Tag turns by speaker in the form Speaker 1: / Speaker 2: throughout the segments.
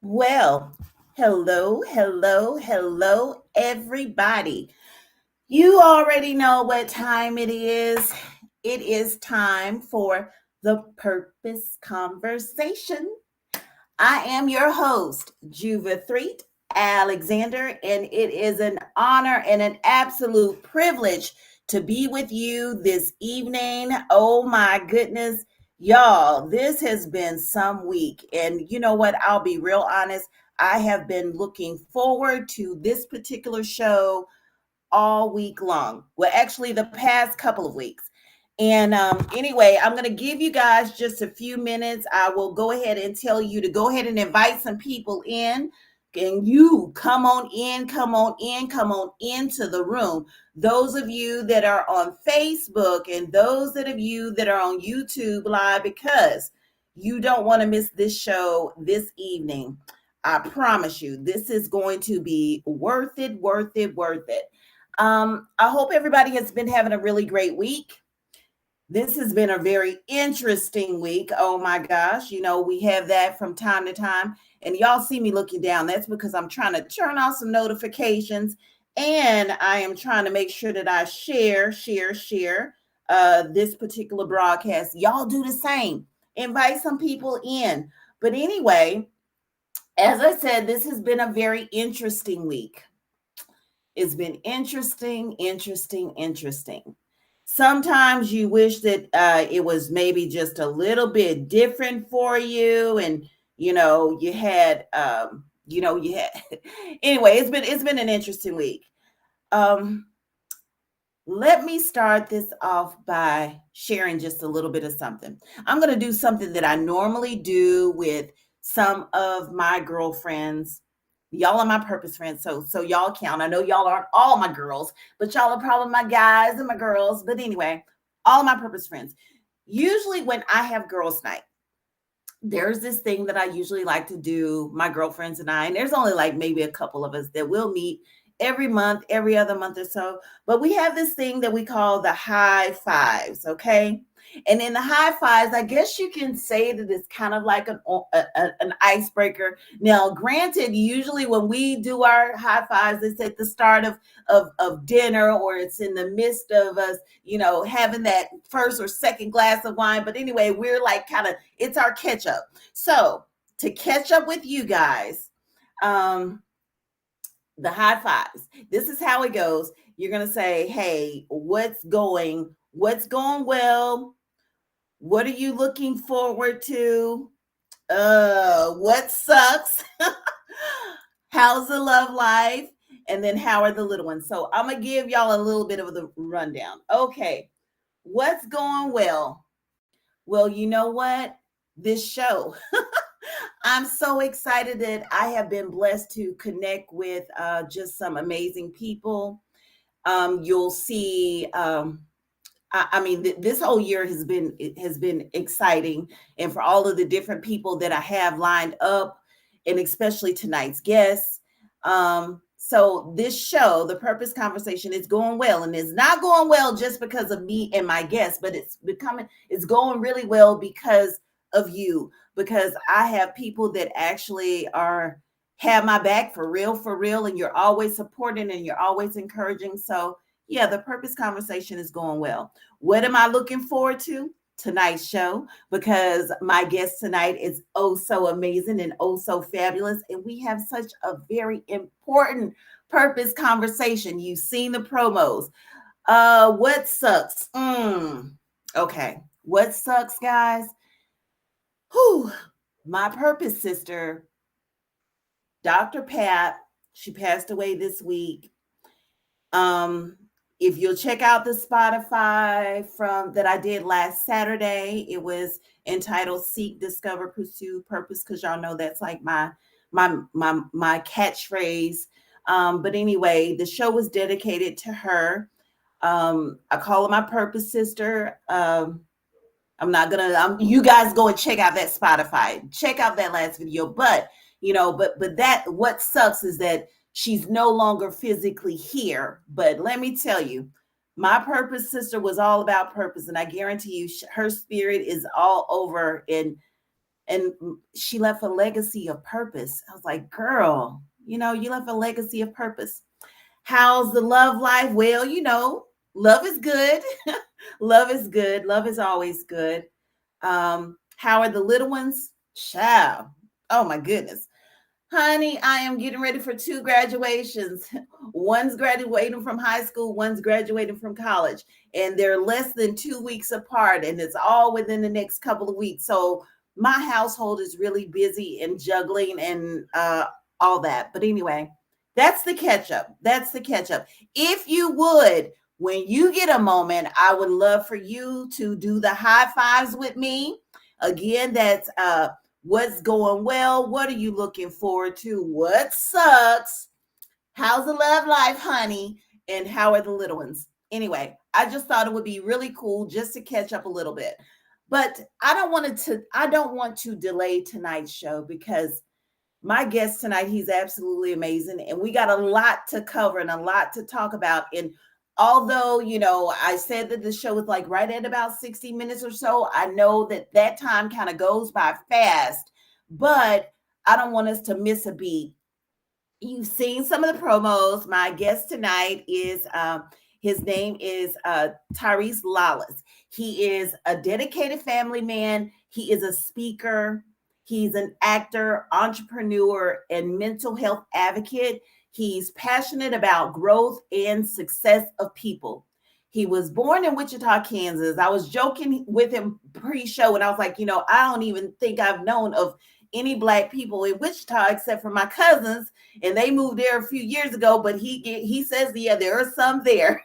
Speaker 1: Well, hello, everybody. You already know what time it is. It is time for the Purpose Conversation. I am your host, Juva Alexander, and it is an honor and an absolute privilege to be with you this evening. Oh my goodness, y'all, this has been some week. And you know what? I'll be real honest. I have been looking forward to this particular show all week long. Well, actually, the past couple of weeks. And anyway, I'm going to give you guys just a few minutes. I will go ahead and tell you to go ahead and invite some people in. And you come on into the room. Those of you that are on Facebook and those of you that are on YouTube Live, because you don't want to miss this show this evening. I promise you, this is going to be worth it, worth it, worth it. I hope everybody has been having a really great week. This has been a very interesting week. Oh my gosh. You know, we have that from time to time. And y'all see me looking down. That's because I'm trying to turn off some notifications. And I am trying to make sure that I share this particular broadcast. Y'all do the same. Invite some people in. But anyway, as I said, this has been a very interesting week. It's been interesting. Sometimes you wish that it was maybe just a little bit different for you, and you had anyway. It's been an interesting week. Let me start this off by sharing just a little bit of something. I'm going to do something that I normally do with some of my girlfriends. Y'all are my purpose friends, so y'all count. I know y'all aren't all my girls, but y'all are probably my guys and my girls. But anyway, all my purpose friends. Usually when I have girls' night, there's this thing that I usually like to do, my girlfriends and I, and there's only like maybe a couple of us that will meet every month, every other month or so. But we have this thing that we call the high fives, okay? And in the high fives, I guess you can say that it's kind of like an icebreaker. Now, granted, usually when we do our high fives, it's at the start of dinner, or it's in the midst of us, having that first or second glass of wine. But anyway, we're like it's our catch up. So to catch up with you guys, the high fives. This is how it goes. You're going to say, hey, what's going well? What are you looking forward to? What sucks? How's the love life? And then how are the little ones? So I'm going to give y'all a little bit of the rundown. Okay. What's going well? Well, you know what? This show. I'm so excited that I have been blessed to connect with just some amazing people. You'll see. I mean, this whole year has been exciting, and for all of the different people that I have lined up, and especially tonight's guests. So this show, the Purpose Conversation, is going well, and it's not going well just because of me and my guests, but it's going really well because of you, because I have people that actually have my back for real, and you're always supporting and you're always encouraging. So yeah, the Purpose Conversation is going well. What am I looking forward to? Tonight's show, because my guest tonight is oh so amazing and oh so fabulous, and we have such a very important purpose conversation. You've seen the promos. What sucks? Okay, what sucks, guys? Whew. My purpose sister, Dr. Pat, she passed away this week. If you'll check out the Spotify from that I did last Saturday, it was entitled Seek, Discover, Pursue Purpose, because y'all know that's like my catchphrase. But anyway, the show was dedicated to her. I call her my purpose sister. You guys go and check out that Spotify. Check out that last video. But that what sucks is that she's no longer physically here. But let me tell you, my purpose sister was all about purpose. And I guarantee you her spirit is all over. And And she left a legacy of purpose. I was like, girl, you left a legacy of purpose. How's the love life? Well, love is good. Love is good. Love is always good. How are the little ones? Child. Oh my goodness. Honey, I am getting ready for 2 graduations. One's graduating from high school, one's graduating from college, and they're less than 2 weeks apart, and it's all within the next couple of weeks. So my household is really busy and juggling and all that. But anyway, that's the catch up. That's the catch up. If you would, when you get a moment, I would love for you to do the high fives with me. Again, that's what's going well? What are you looking forward to? What sucks? How's the love life, honey? And how are the little ones? Anyway, I just thought it would be really cool just to catch up a little bit. But I don't want to delay tonight's show because my guest tonight, he's absolutely amazing. And we got a lot to cover and a lot to talk about. And although, I said that the show was like right at about 60 minutes or so, I know that time kind of goes by fast, but I don't want us to miss a beat. You've seen some of the promos. My guest tonight is his name is Tyrice Lollis. He is a dedicated family man. He is a speaker. He's an actor, entrepreneur, and mental health advocate. He's passionate about growth and success of people. He was born in Wichita, Kansas. I was joking with him pre-show, and I was like, I don't even think I've known of any Black people in Wichita except for my cousins, and they moved there a few years ago. But he says, yeah, there are some there.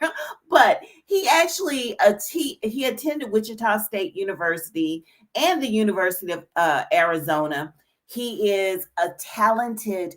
Speaker 1: But he actually he attended Wichita State University and the University of Arizona. He is a talented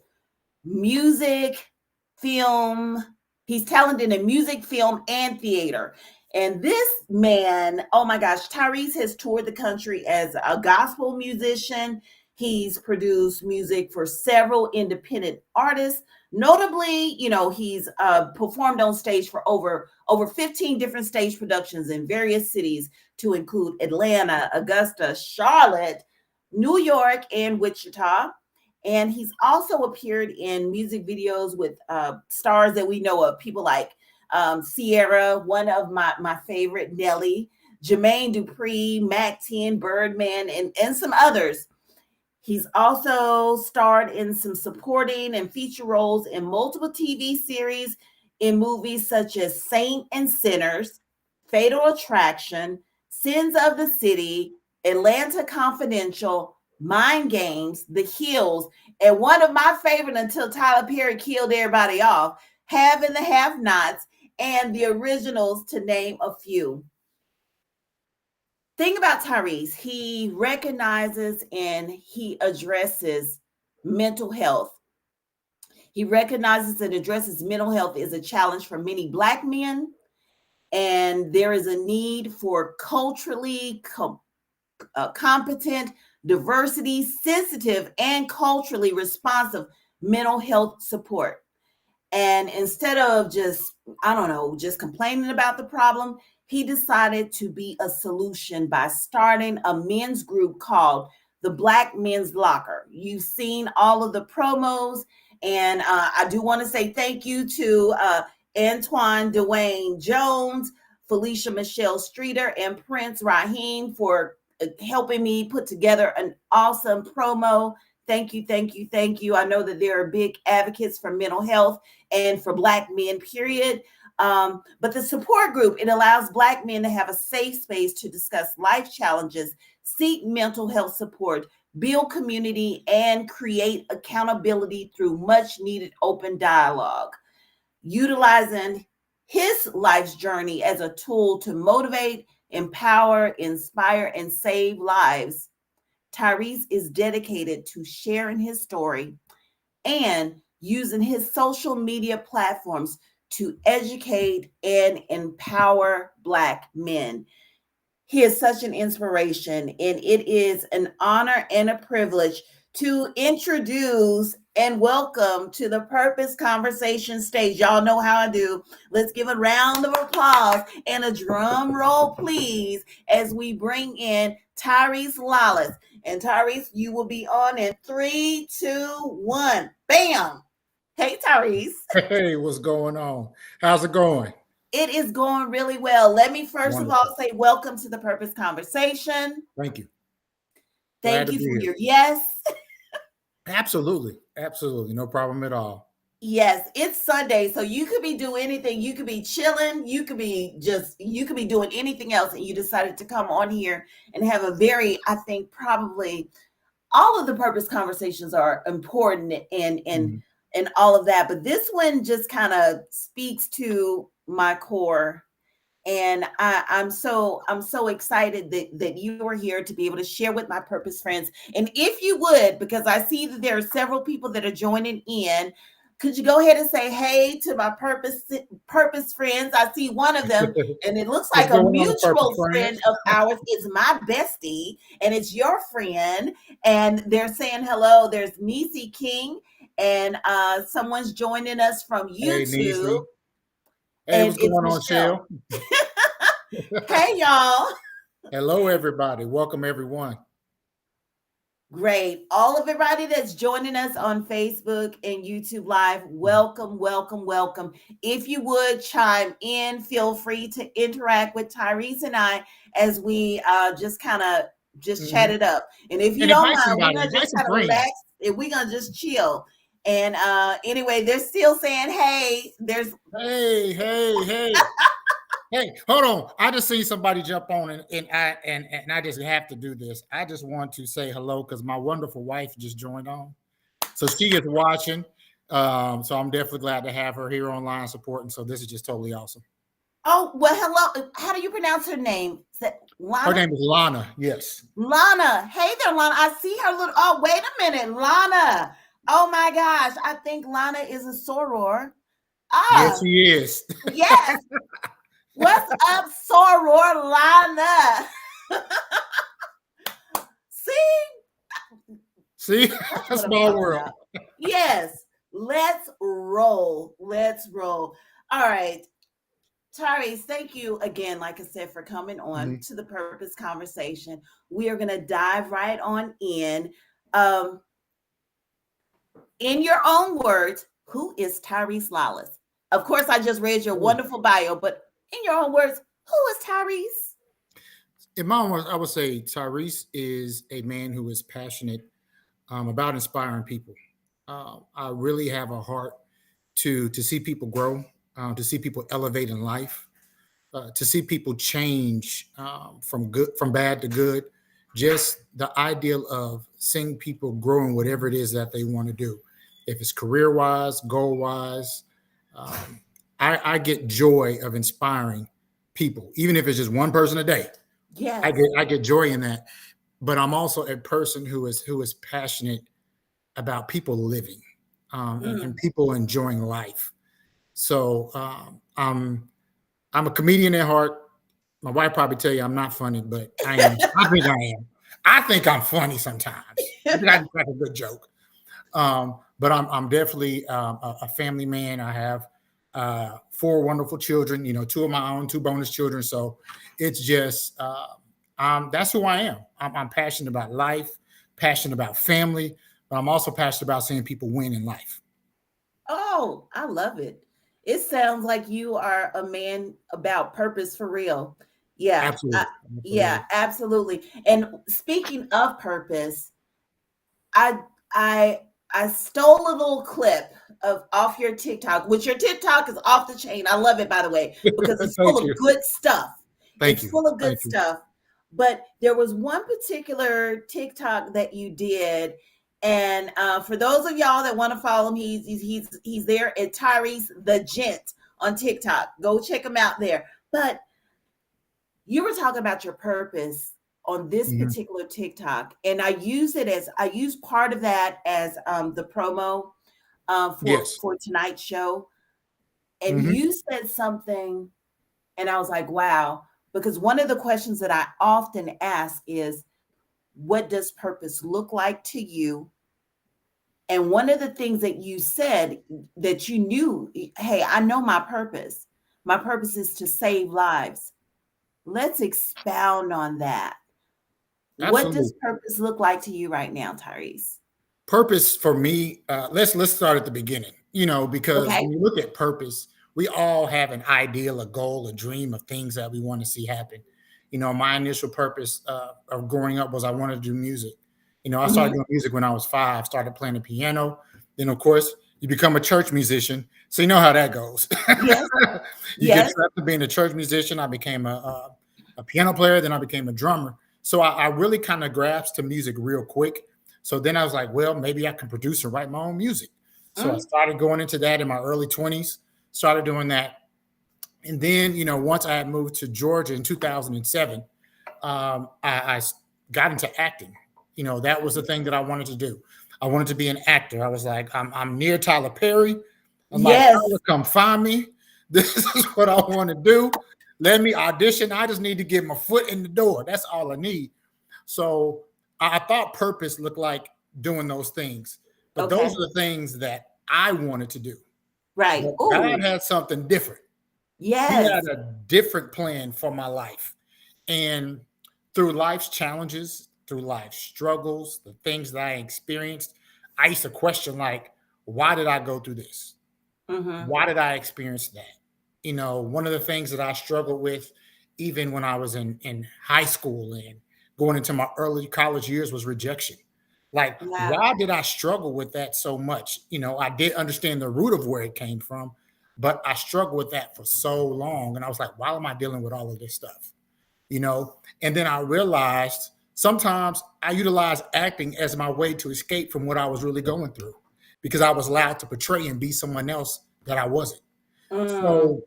Speaker 1: music, film. He's talented in music, film, and theater. And this man, oh my gosh, Tyrice has toured the country as a gospel musician. He's produced music for several independent artists. Notably, he's performed on stage for over 15 different stage productions in various cities, to include Atlanta, Augusta, Charlotte, New York, and Wichita. And he's also appeared in music videos with stars that we know of, people like Sierra, one of my favorite, Nelly, Jermaine Dupri, Mac 10, Birdman, and some others. He's also starred in some supporting and feature roles in multiple TV series, in movies such as Saint and Sinners, Fatal Attraction, Sins of the City, Atlanta Confidential, Mind Games, The Hills, and one of my favorite until Tyler Perry killed everybody off, Have and the Have-Nots, and The Originals, to name a few. Thing about Tyrice, he recognizes and he addresses mental health. He recognizes and addresses mental health is a challenge for many Black men, and there is a need for culturally competent, diversity sensitive, and culturally responsive mental health support. And instead of just complaining about the problem, he decided to be a solution by starting a men's group called the Black Men's Locker. You've seen all of the promos, and I do want to say thank you to Antoine Dwayne Jones, Felicia Michelle Streeter, and Prince Raheem for helping me put together an awesome promo. Thank you, thank you, thank you. I know that there are big advocates for mental health and for Black men, period. But the support group, it allows Black men to have a safe space to discuss life challenges, seek mental health support, build community, and create accountability through much needed open dialogue. Utilizing his life's journey as a tool to motivate, empower, inspire, and save lives, Tyrice is dedicated to sharing his story and using his social media platforms to educate and empower Black men. He is such an inspiration, and it is an honor and a privilege to introduce and welcome to the Purpose Conversation stage. Y'all know how I do. Let's give a round of applause and a drum roll, please, as we bring in Tyrice Lollis. And Tyrice, you will be on in 3, 2, 1. Bam! Hey, Tyrice.
Speaker 2: Hey, what's going on? How's it going?
Speaker 1: It is going really well. Let me first of
Speaker 2: Wonderful.
Speaker 1: all say welcome to the Purpose Conversation.
Speaker 2: Thank you. Glad
Speaker 1: Thank
Speaker 2: to
Speaker 1: you
Speaker 2: be
Speaker 1: for
Speaker 2: here.
Speaker 1: your yes.
Speaker 2: Absolutely. Absolutely. No problem at all.
Speaker 1: Yes, it's Sunday, so you could be doing anything. You could be chilling. You could be doing anything else, and you decided to come on here and have a very, I think, probably all of the purpose conversations are important
Speaker 2: Mhm.
Speaker 1: and all of that, but this one just kind of speaks to my core. And I'm so excited that you are here to be able to share with my purpose friends. And if you would, because I see that there are several people that are joining in, could you go ahead and say hey to my purpose friends? I see one of them, and it looks
Speaker 2: What's
Speaker 1: like a
Speaker 2: going on, Purpose
Speaker 1: mutual friend
Speaker 2: Friends?
Speaker 1: of ours. Is my bestie, and it's your friend. And they're saying hello. There's Nisi King, and someone's joining us from
Speaker 2: Hey,
Speaker 1: YouTube,
Speaker 2: Neasy. Hey,
Speaker 1: and
Speaker 2: what's
Speaker 1: it's
Speaker 2: going on,
Speaker 1: Michelle.
Speaker 2: Shell?
Speaker 1: Hey, y'all.
Speaker 2: Hello, everybody. Welcome, everyone.
Speaker 1: Great. All of everybody that's joining us on Facebook and YouTube Live, welcome, welcome, welcome. If you would chime in, feel free to interact with Tyrice and I as we just kind of just chat
Speaker 2: Mhm.
Speaker 1: it up. And if you
Speaker 2: And
Speaker 1: don't
Speaker 2: invite
Speaker 1: mind, we're
Speaker 2: somebody,
Speaker 1: going to
Speaker 2: invite
Speaker 1: just
Speaker 2: some
Speaker 1: kind of relax
Speaker 2: friends.
Speaker 1: and we're going to just chill. And anyway, they're still saying, hey, there's,
Speaker 2: Hey, hey, hey. Hey, hold on. I just seen somebody jump on and I just have to do this. I just want to say hello because my wonderful wife just joined on. So she is watching. So I'm definitely glad to have her here online supporting. So this is just totally awesome.
Speaker 1: oh, well, hello. How do you pronounce her name? Is that
Speaker 2: Her
Speaker 1: Lana?
Speaker 2: name is Lana. Yes.
Speaker 1: Lana, hey there, Lana. I see her little. Oh, wait a minute, Lana. Oh my gosh, I think Lana is a soror.
Speaker 2: Yes,
Speaker 1: Ah,
Speaker 2: she is.
Speaker 1: yes. What's up, soror Lana? See,
Speaker 2: See,
Speaker 1: that's
Speaker 2: a
Speaker 1: what I'm
Speaker 2: small
Speaker 1: talking
Speaker 2: world.
Speaker 1: about. Yes, let's roll. Let's roll. All right, Tyrese, thank you again, like I said, for coming on
Speaker 2: Mhm.
Speaker 1: to the Purpose Conversation. We are going to dive right on in. Um, in your own words, who is Tyrice Lollis? Of course, I just read your
Speaker 2: Oh.
Speaker 1: wonderful bio, but in your own words, who is Tyrice?
Speaker 2: In my own words, I would say Tyreese is a man who is passionate about inspiring people. I really have a heart to see people grow, to see people elevate in life, to see people change from bad to good. Just the ideal of seeing people growing whatever it is that they want to do, if it's career wise, goal wise. Um, I get joy of inspiring people, even if it's just one person a day.
Speaker 1: Yes.
Speaker 2: I get joy in that. But I'm also a person who is passionate about people living and
Speaker 1: Mm.
Speaker 2: people enjoying life. So I'm a comedian at heart. My wife probably tell you I'm not funny, but I am. I think I am. I think I'm funny sometimes. I think I can crack a good joke. But I'm definitely a family man. I have four wonderful children. You know, two of my own, two bonus children. So it's just that's who I am. I'm passionate about life, passionate about family, but I'm also passionate about seeing people win in life.
Speaker 1: Oh, I love it. It sounds like you are a man about purpose for real. Yeah.
Speaker 2: Absolutely,
Speaker 1: Yeah,
Speaker 2: absolutely.
Speaker 1: absolutely. And speaking of purpose, I I I stole a little clip of off your TikTok, which your TikTok is off the chain. I love it, by the way, because it's full
Speaker 2: Thank
Speaker 1: of
Speaker 2: you,
Speaker 1: good stuff.
Speaker 2: thank
Speaker 1: It's
Speaker 2: you,
Speaker 1: full of good
Speaker 2: thank you.
Speaker 1: stuff. But there was one particular TikTok that you did, and for those of y'all that want to follow him, he's there at Tyrese the Gent on TikTok. Go check him out there. But you were talking about your purpose on this
Speaker 2: Mhm.
Speaker 1: particular TikTok, and I use part of that as the promo
Speaker 2: Yes.
Speaker 1: for tonight's show. And
Speaker 2: Hmm.
Speaker 1: you said something, and I was like, wow, because one of the questions that I often ask is, what does purpose look like to you? And one of the things that you said that you knew, hey, I know my purpose. My purpose is to save lives. Let's expound on that. What does
Speaker 2: Absolutely.
Speaker 1: purpose look like to you right now, Tyrice?
Speaker 2: Purpose for me, let's start at the beginning, because
Speaker 1: Okay.
Speaker 2: when you look at purpose, we all have an ideal, a goal, a dream of things that we want to see happen. My initial purpose of growing up was I wanted to do music. I started
Speaker 1: Hmm.
Speaker 2: doing music when I was 5, started playing the piano. Then, of course, you become a church musician. So you know how that goes.
Speaker 1: Yes.
Speaker 2: You get
Speaker 1: Yes.
Speaker 2: trapped to being a church musician. I became a piano player. Then I became a drummer. So I really kind of grasped to music real quick. So then I was like, well, maybe I can produce and write my own music. So I
Speaker 1: Mm.
Speaker 2: started going into that in my early 20s, started doing that. And then, once I had moved to Georgia in 2007, I got into acting. That was the thing that I wanted to do. I wanted to be an actor. I was like, I'm near Tyler Perry. I'm like,
Speaker 1: Yes.
Speaker 2: Tyler, come find me. This is what I want to do. Let me audition. I just need to get my foot in the door. That's all I need. So I thought purpose looked like doing those things, but those
Speaker 1: Okay.
Speaker 2: are the things that I wanted to do.
Speaker 1: Right.
Speaker 2: But God
Speaker 1: Ooh.
Speaker 2: had something different. He
Speaker 1: Yes.
Speaker 2: had a different plan for my life. And through life's challenges, through life's struggles, the things that I experienced, I used to question, like, why did I go through this?
Speaker 1: Hmm.
Speaker 2: Why did I experience that? One of the things that I struggled with, even when I was in high school and going into my early college years, was rejection. Like,
Speaker 1: Wow.
Speaker 2: why did I struggle with that so much? I did understand the root of where it came from, but I struggled with that for so long. And I was like, why am I dealing with all of this stuff? And then I realized sometimes I utilize acting as my way to escape from what I was really going through because I was allowed to portray and be someone else that I wasn't.
Speaker 1: Mm.
Speaker 2: So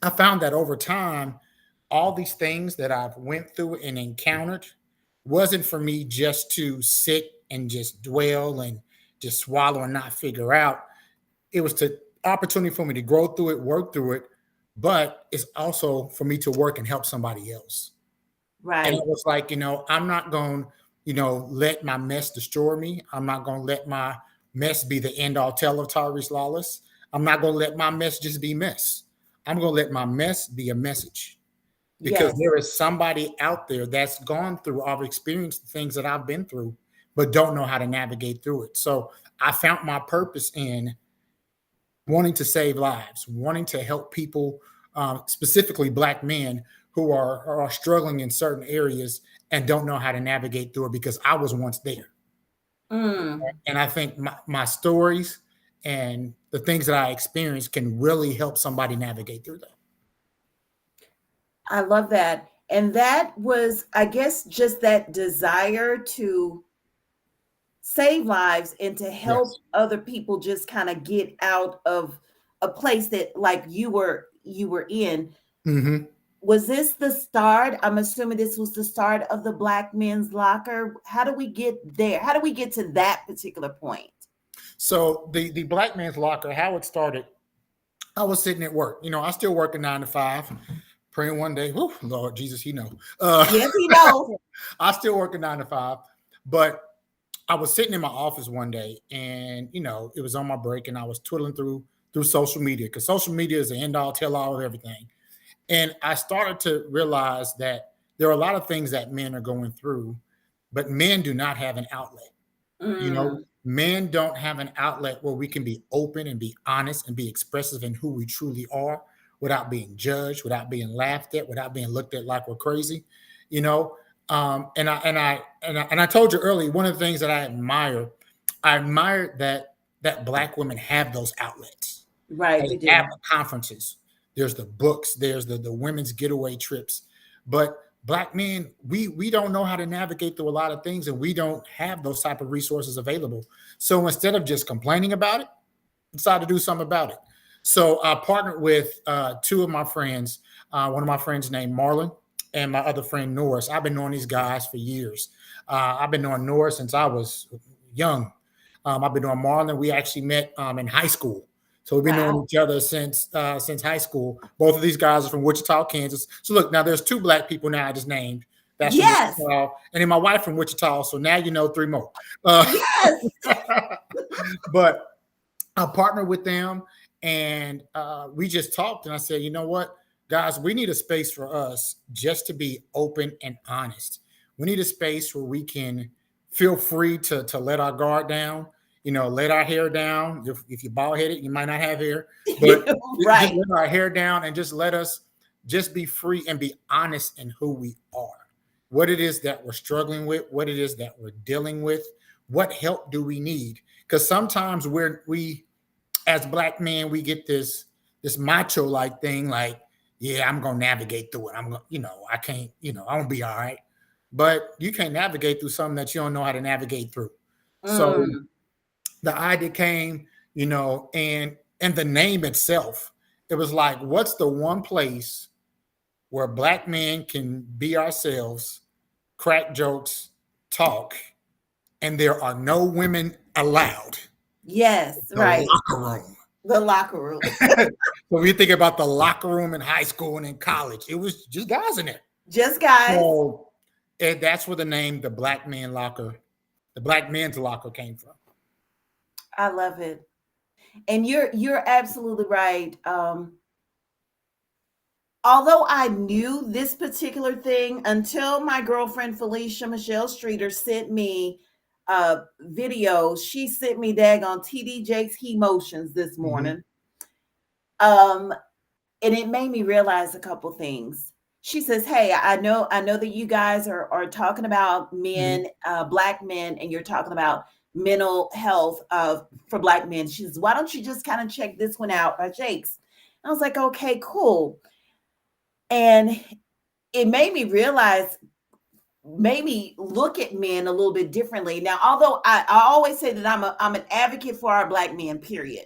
Speaker 2: I found that over time, all these things that I've went through and encountered wasn't for me just to sit and just dwell and just swallow and not figure out. It was to opportunity for me to grow through it, work through it, but it's also for me to work and help somebody else. And I
Speaker 1: Right.
Speaker 2: was like, I'm not going, let my mess destroy me. I'm not going to let my mess be the end all tell of Tyrice Lollis. I'm not going to let my mess just be mess. I'm going to let my mess be a message because
Speaker 1: Yes.
Speaker 2: there is somebody out there that's gone through, I've experienced the things that I've been through, but don't know how to navigate through it. So I found my purpose in wanting to save lives, wanting to help people, specifically Black men who are struggling in certain areas and don't know how to navigate through it because I was once there.
Speaker 1: Mm.
Speaker 2: And I think my stories and the things that I experienced can really help somebody navigate through that.
Speaker 1: I love that. And that was, I guess, just that desire to save lives and to help
Speaker 2: Yes.
Speaker 1: other people just kind of get out of a place that like you were in.
Speaker 2: Hmm.
Speaker 1: Was this the start? I'm assuming this was the start of the Black men's locker. How do we get there? How do we get to that particular point?
Speaker 2: So the Black man's locker, how it started, I was sitting at work. I still work a 9 to 5, praying one day, whew, Lord Jesus,
Speaker 1: Yes, he knows.
Speaker 2: I still work a 9 to 5, but I was sitting in my office one day and, it was on my break and I was twiddling through social media because social media is the end all tell all of everything. And I started to realize that there are a lot of things that men are going through, but men do not have an outlet.
Speaker 1: Mm,
Speaker 2: Men don't have an outlet where we can be open and be honest and be expressive in who we truly are without being judged, without being laughed at, without being looked at like we're crazy. You know, and I told you earlier, one of the things that I admire that Black women have those outlets.
Speaker 1: right,
Speaker 2: They
Speaker 1: we
Speaker 2: have
Speaker 1: do.
Speaker 2: the conferences. There's the books. There's the women's getaway trips. But Black men, we don't know how to navigate through a lot of things, and we don't have those type of resources available. So instead of just complaining about it, decided to do something about it. So I partnered with two of my friends. One of my friends named Marlon, and my other friend Norris. I've been knowing these guys for years. I've been knowing Norris since I was young. I've been knowing Marlon. We actually met in high school. So we've been knowing
Speaker 1: Wow.
Speaker 2: each other since high school. Both of these guys are from Wichita, Kansas. So look, now there's two Black people now I just named That's from
Speaker 1: Yes.
Speaker 2: Wichita, and then my wife from Wichita. So now you know three more. Uh,
Speaker 1: Yes.
Speaker 2: but I partnered with them, and we just talked. And I said, you know what, guys, we need a space for us just to be open and honest. We need a space where we can feel free to let our guard down, let our hair down. If you're bald headed, you might not have hair, but just
Speaker 1: Right.
Speaker 2: let our hair down and just let us just be free and be honest in who we are, what it is that we're struggling with, what it is that we're dealing with, what help do we need? Because sometimes we as black men, we get this macho like thing, like, yeah, I'm gonna navigate through it. I'm gonna, I can't, I'm gonna be all right. But you can't navigate through something that you don't know how to navigate through. So
Speaker 1: Mm.
Speaker 2: the idea came, and the name itself, it was like, what's the one place where black men can be ourselves, crack jokes, talk, and there are no women allowed?
Speaker 1: Yes.
Speaker 2: The
Speaker 1: Right.
Speaker 2: locker room.
Speaker 1: The locker room.
Speaker 2: When you think about the locker room in high school and in college, it was just guys in there.
Speaker 1: Just guys.
Speaker 2: So and that's where the name the Black Men's Locker came from.
Speaker 1: I love it. And you're absolutely right. Although I knew this particular thing until my girlfriend Felicia Michelle Streeter sent me a video. She sent me daggone TD Jakes He Motions this
Speaker 2: Mm-hmm.
Speaker 1: morning. Um, and it made me realize a couple things. She says, "Hey, I know that you guys are talking about
Speaker 2: Mm-hmm.
Speaker 1: men, black men, and you're talking about mental health for black men." She says, "Why don't you just kind of check this one out by Jakes?" I was like, "Okay, cool." And it made me realize, made me look at men a little bit differently. Now, although I always say that I'm an advocate for our black men, period.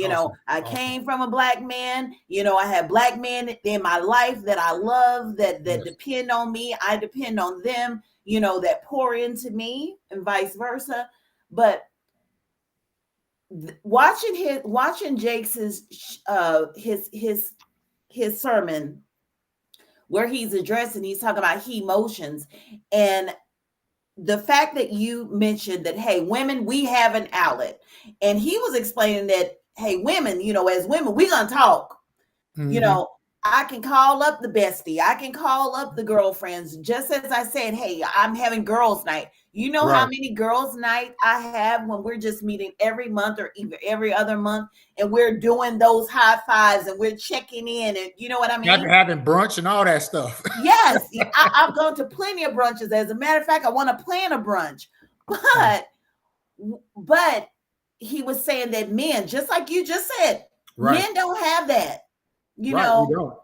Speaker 2: Awesome.
Speaker 1: I
Speaker 2: Awesome.
Speaker 1: came from a black man. I have black men in my life that I love, that
Speaker 2: Yes.
Speaker 1: depend on me. I depend on them, that pour into me and vice versa. But watching Jake's his sermon where he's talking about he emotions, and the fact that you mentioned that, hey, women, we have an outlet, and he was explaining that, hey, women, as women, we're gonna talk. you
Speaker 2: Mm-hmm.
Speaker 1: know I can call up the bestie, I can call up the girlfriends, just as I said, hey, I'm having girls night. You know how
Speaker 2: Right.
Speaker 1: many girls night I have when we're just meeting every month or even every other month, and we're doing those high fives and we're checking in, and you know what I mean.
Speaker 2: Having brunch and all that stuff.
Speaker 1: Yes, I've gone to plenty of brunches. As a matter of fact, I want to plan a brunch. But but he was saying that men, just like you just said,
Speaker 2: Right.
Speaker 1: men don't have that, you
Speaker 2: Right. We
Speaker 1: know.
Speaker 2: don't.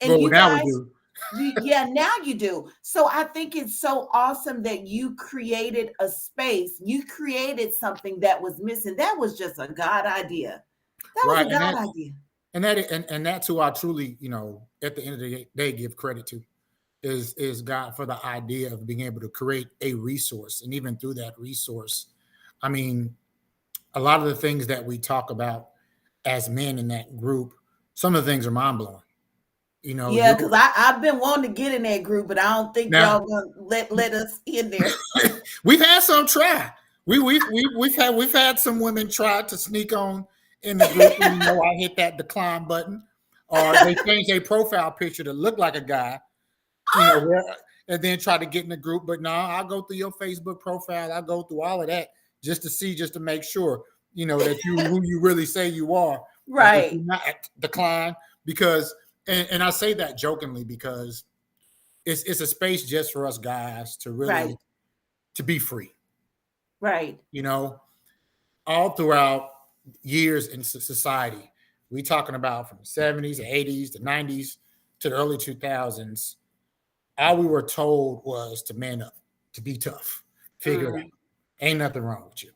Speaker 1: And
Speaker 2: Well,
Speaker 1: you
Speaker 2: now we
Speaker 1: guys,
Speaker 2: do.
Speaker 1: yeah, now you do. So I think it's so awesome that you created a space. You created something that was missing. That was just a God idea. That was
Speaker 2: Right.
Speaker 1: a God idea.
Speaker 2: And that's who I truly, at the end of the day give credit to is God for the idea of being able to create a resource. And even through that resource, I mean, a lot of the things that we talk about as men in that group, some of the things are mind blowing.
Speaker 1: Yeah,
Speaker 2: You
Speaker 1: because I've been wanting to get in that group, but I don't think
Speaker 2: now
Speaker 1: y'all gonna let us in there.
Speaker 2: we've had some try. We've had some women try to sneak on in the group, and I hit that decline button, or they change their profile picture to look like a guy, and then try to get in the group. But no, I'll go through your Facebook profile. I'll go through all of that just to see, just to make sure, that you who you really say you are, that
Speaker 1: Right,
Speaker 2: you're not decline. Because, and I say that jokingly because it's a space just for us guys to
Speaker 1: right,
Speaker 2: really to be free.
Speaker 1: right.
Speaker 2: You know, all throughout years in society, we talking about from the 70s, the 80s, the 90s to the early 2000s. All we were told was to man up, to be tough, figure it out.
Speaker 1: Mm,
Speaker 2: Ain't nothing wrong with you.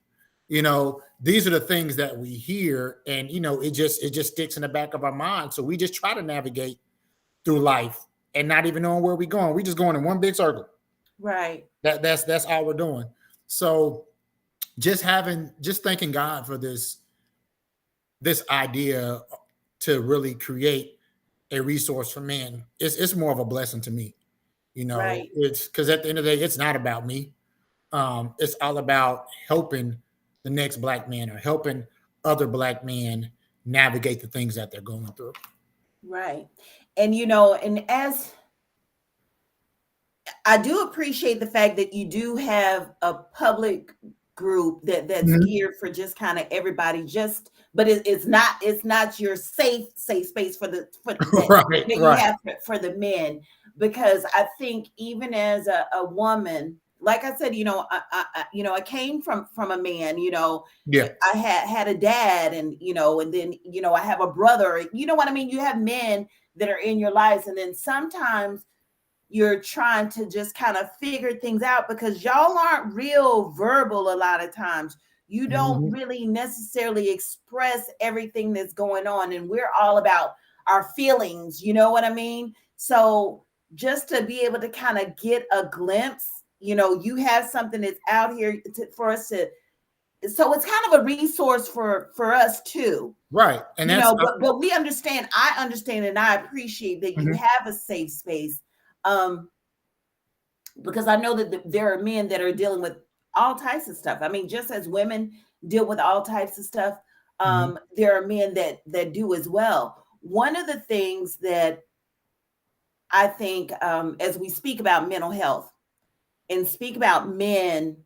Speaker 2: These are the things that we hear, and it just sticks in the back of our mind. So we just try to navigate through life and not even knowing where we're going. We just going in one big circle.
Speaker 1: right.
Speaker 2: That's all we're doing. So just thanking God for this idea to really create a resource for men. It's more of a blessing to me.
Speaker 1: Right.
Speaker 2: It's because at the end of the day, it's not about me. It's all about helping the next black man or helping other black men navigate the things that they're going through.
Speaker 1: Right. And and as I do appreciate the fact that you do have a public group that's
Speaker 2: Mhm.
Speaker 1: geared for just kind of everybody, just but it's not your safe space for the for that
Speaker 2: Right,
Speaker 1: that you
Speaker 2: right.
Speaker 1: have for the men, because I think even as a woman, like I said, I came from a man.
Speaker 2: Yeah.
Speaker 1: I had a dad, and and then I have a brother. You know what I mean? You have men that are in your lives, and then sometimes you're trying to just kind of figure things out because y'all aren't real verbal a lot of times. You don't
Speaker 2: Mhm.
Speaker 1: really necessarily express everything that's going on, and we're all about our feelings, you know what I mean? So just to be able to kind of get a glimpse, you have something that's out here for us to, so it's kind of a resource for us too.
Speaker 2: Right. And that's
Speaker 1: But we understand, I understand, and I appreciate that you
Speaker 2: mhm.
Speaker 1: have a safe space. um because I know that there are men that are dealing with all types of stuff. I mean, just as women deal with all types of stuff,
Speaker 2: Mhm.
Speaker 1: there are men that do as well. One of the things that I think, as we speak about mental health and speak about men,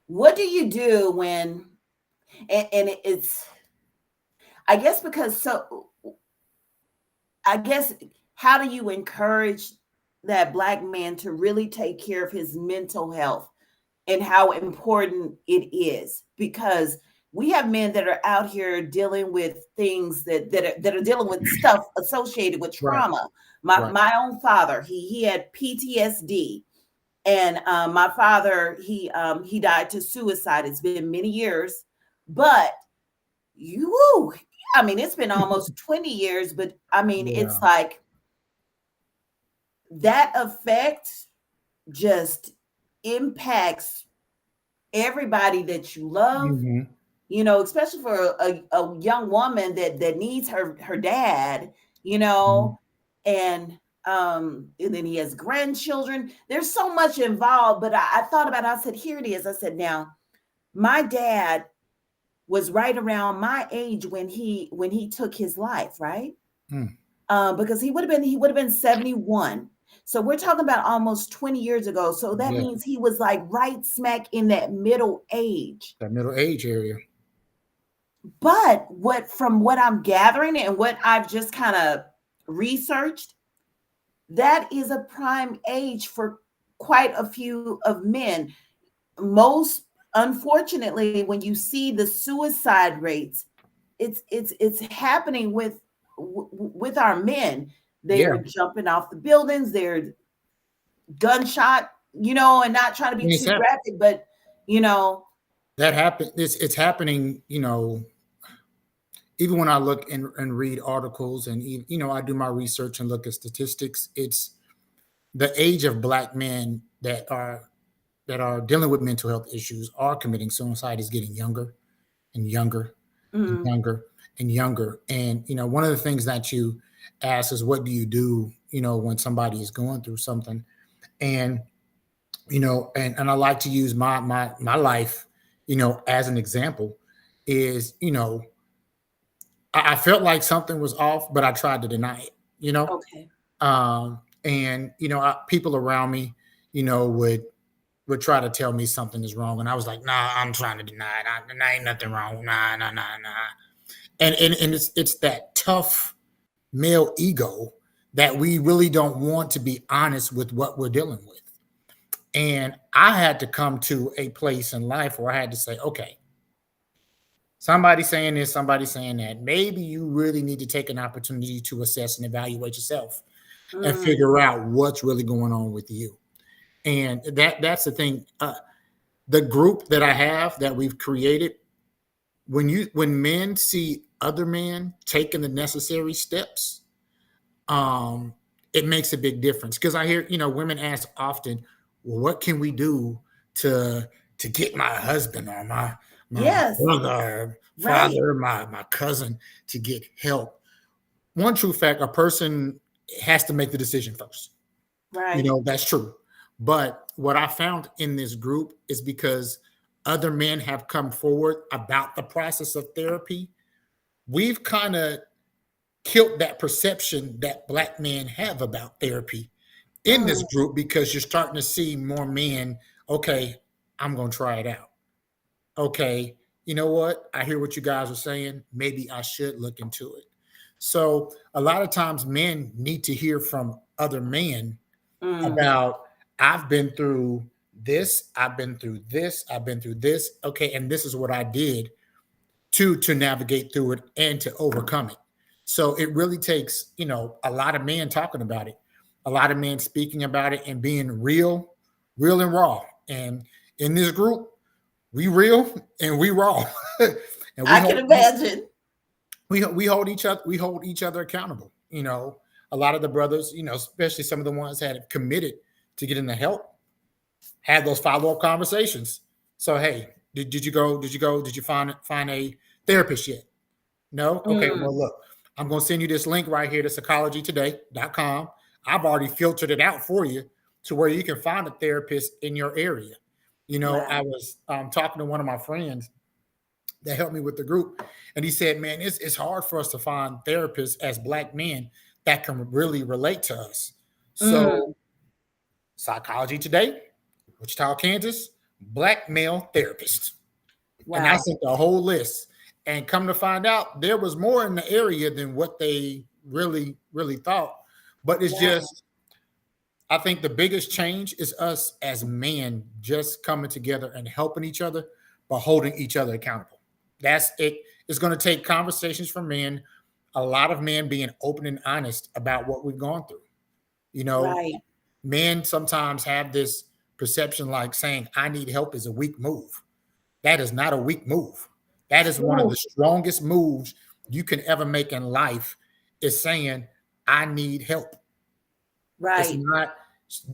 Speaker 1: what do you do when, and it's, I guess, because so, I guess, how do you encourage that black man to really take care of his mental health and how important it is? Because we have men that are out here dealing with things that are dealing with stuff associated with
Speaker 2: Right,
Speaker 1: trauma. My
Speaker 2: right.
Speaker 1: my own father, he had PTSD, and my father, he died to suicide. It's been many years, but you, I mean, it's been almost 20 years, but I mean, it's
Speaker 2: Yeah.
Speaker 1: like that effect just impacts everybody that you love,
Speaker 2: Mhm.
Speaker 1: especially for a young woman that needs her dad,
Speaker 2: Mhm.
Speaker 1: and and then he has grandchildren. There's so much involved, but I thought about it. I said, here it is. I said, now, my dad was right around my age when he took his life, right?
Speaker 2: Mm.
Speaker 1: Because he would have been 71. So we're talking about almost 20 years ago. So that
Speaker 2: Yeah.
Speaker 1: means he was like right smack in that middle age.
Speaker 2: That middle age area.
Speaker 1: But from what I'm gathering and what I've just kind of researched, that is a prime age for quite a few of men. Most, unfortunately, when you see the suicide rates, it's happening with our men.
Speaker 2: Yeah.
Speaker 1: They're jumping off the buildings, they're gunshot, and not trying to be
Speaker 2: And it's
Speaker 1: too graphic, but you know
Speaker 2: that happen it's happening, even when I look and read articles and I do my research and look at statistics, it's the age of black men that are dealing with mental health issues are committing suicide is getting younger and younger and
Speaker 1: mm,
Speaker 2: younger and younger. And one of the things that you ask is, what do you do, when somebody is going through something? And and I like to use my life, as an example. Is I felt like something was off, but I tried to deny it. You know,
Speaker 1: okay.
Speaker 2: and people around me, would try to tell me something is wrong, and I was like, nah, I'm trying to deny it. There ain't nothing wrong. Nah, nah, nah, nah. And it's that tough male ego that we really don't want to be honest with what we're dealing with. And I had to come to a place in life where I had to say, okay, somebody saying this, somebody saying that. Maybe you really need to take an opportunity to assess and evaluate yourself and
Speaker 1: Mm,
Speaker 2: figure out what's really going on with you. And that's the thing. The group that I have that we've created, when men see other men taking the necessary steps, um, it makes a big difference. Because I hear, women ask often, well, what can we do to get my husband or my
Speaker 1: yes,
Speaker 2: brother or
Speaker 1: right.
Speaker 2: father, my cousin to get help? One true fact, a person has to make the decision first.
Speaker 1: Right.
Speaker 2: That's true. But what I found in this group is because other men have come forward about the process of therapy, we've kind of killed that perception that black men have about therapy in this
Speaker 1: Mm,
Speaker 2: group, because you're starting to see more men, okay, I'm going to try it out. Okay, you know what? I hear what you guys are saying. Maybe I should look into it. So a lot of times men need to hear from other men
Speaker 1: mm,
Speaker 2: about, I've been through this, I've been through this, I've been through this. Okay, and this is what I did to navigate through it and to overcome it. So it really takes, a lot of men talking about it, a lot of men speaking about it and being real and raw. And in this group, we real and we raw. And we
Speaker 1: I can
Speaker 2: hold
Speaker 1: imagine.
Speaker 2: we hold each other accountable. A lot of the brothers, especially some of the ones that have committed to getting the help, had those follow-up conversations. So hey, did you find a therapist yet? No? Okay,
Speaker 1: Mm,
Speaker 2: well, look, I'm going to send you this link right here to psychologytoday.com. I've already filtered it out for you to where you can find a therapist in your area. I
Speaker 1: wow.
Speaker 2: was talking to one of my friends that helped me with the group, and he said, man, it's hard for us to find therapists as black men that can really relate to us. So,
Speaker 1: Mm,
Speaker 2: Psychology Today, Wichita, Kansas, black male therapist. And I
Speaker 1: wow.
Speaker 2: sent the whole list. And come to find out, there was more in the area than what they really thought. But it's
Speaker 1: Wow.
Speaker 2: just, I think the biggest change is us as men just coming together and helping each other, but holding each other accountable. That's it. It's going to take conversations from men, a lot of men being open and honest about what we've gone through. You know,
Speaker 1: Right.
Speaker 2: Men sometimes have this perception like saying, I need help is a weak move. That is not a weak move. That is one of
Speaker 1: True.
Speaker 2: the strongest moves you can ever make in life, is saying, I need help. It's
Speaker 1: Right.
Speaker 2: not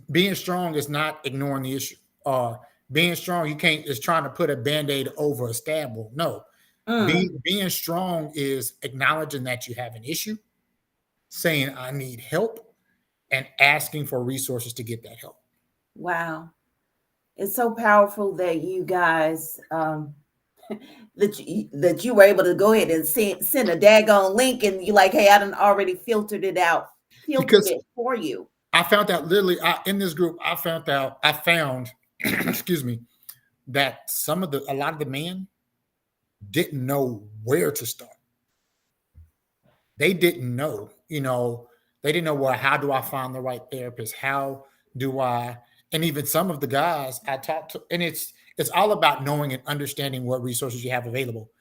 Speaker 2: being strong is not ignoring the issue. Or being strong, you can't is trying to put a band-aid over a stab wound. No.
Speaker 1: Mm,
Speaker 2: Being strong is acknowledging that you have an issue, saying I need help, and asking for resources to get that help.
Speaker 1: wow. It's so powerful that you guys that you were able to go ahead and send a daggone link, and you like, hey, I done already filtered
Speaker 2: Because
Speaker 1: it for you.
Speaker 2: I found out literally in this group, I found excuse me, that a lot of the men didn't know where to start. They didn't know, they didn't know, well, how do I find the right therapist? How do I, and even some of the guys I talked to, and it's all about knowing and understanding what resources you have available.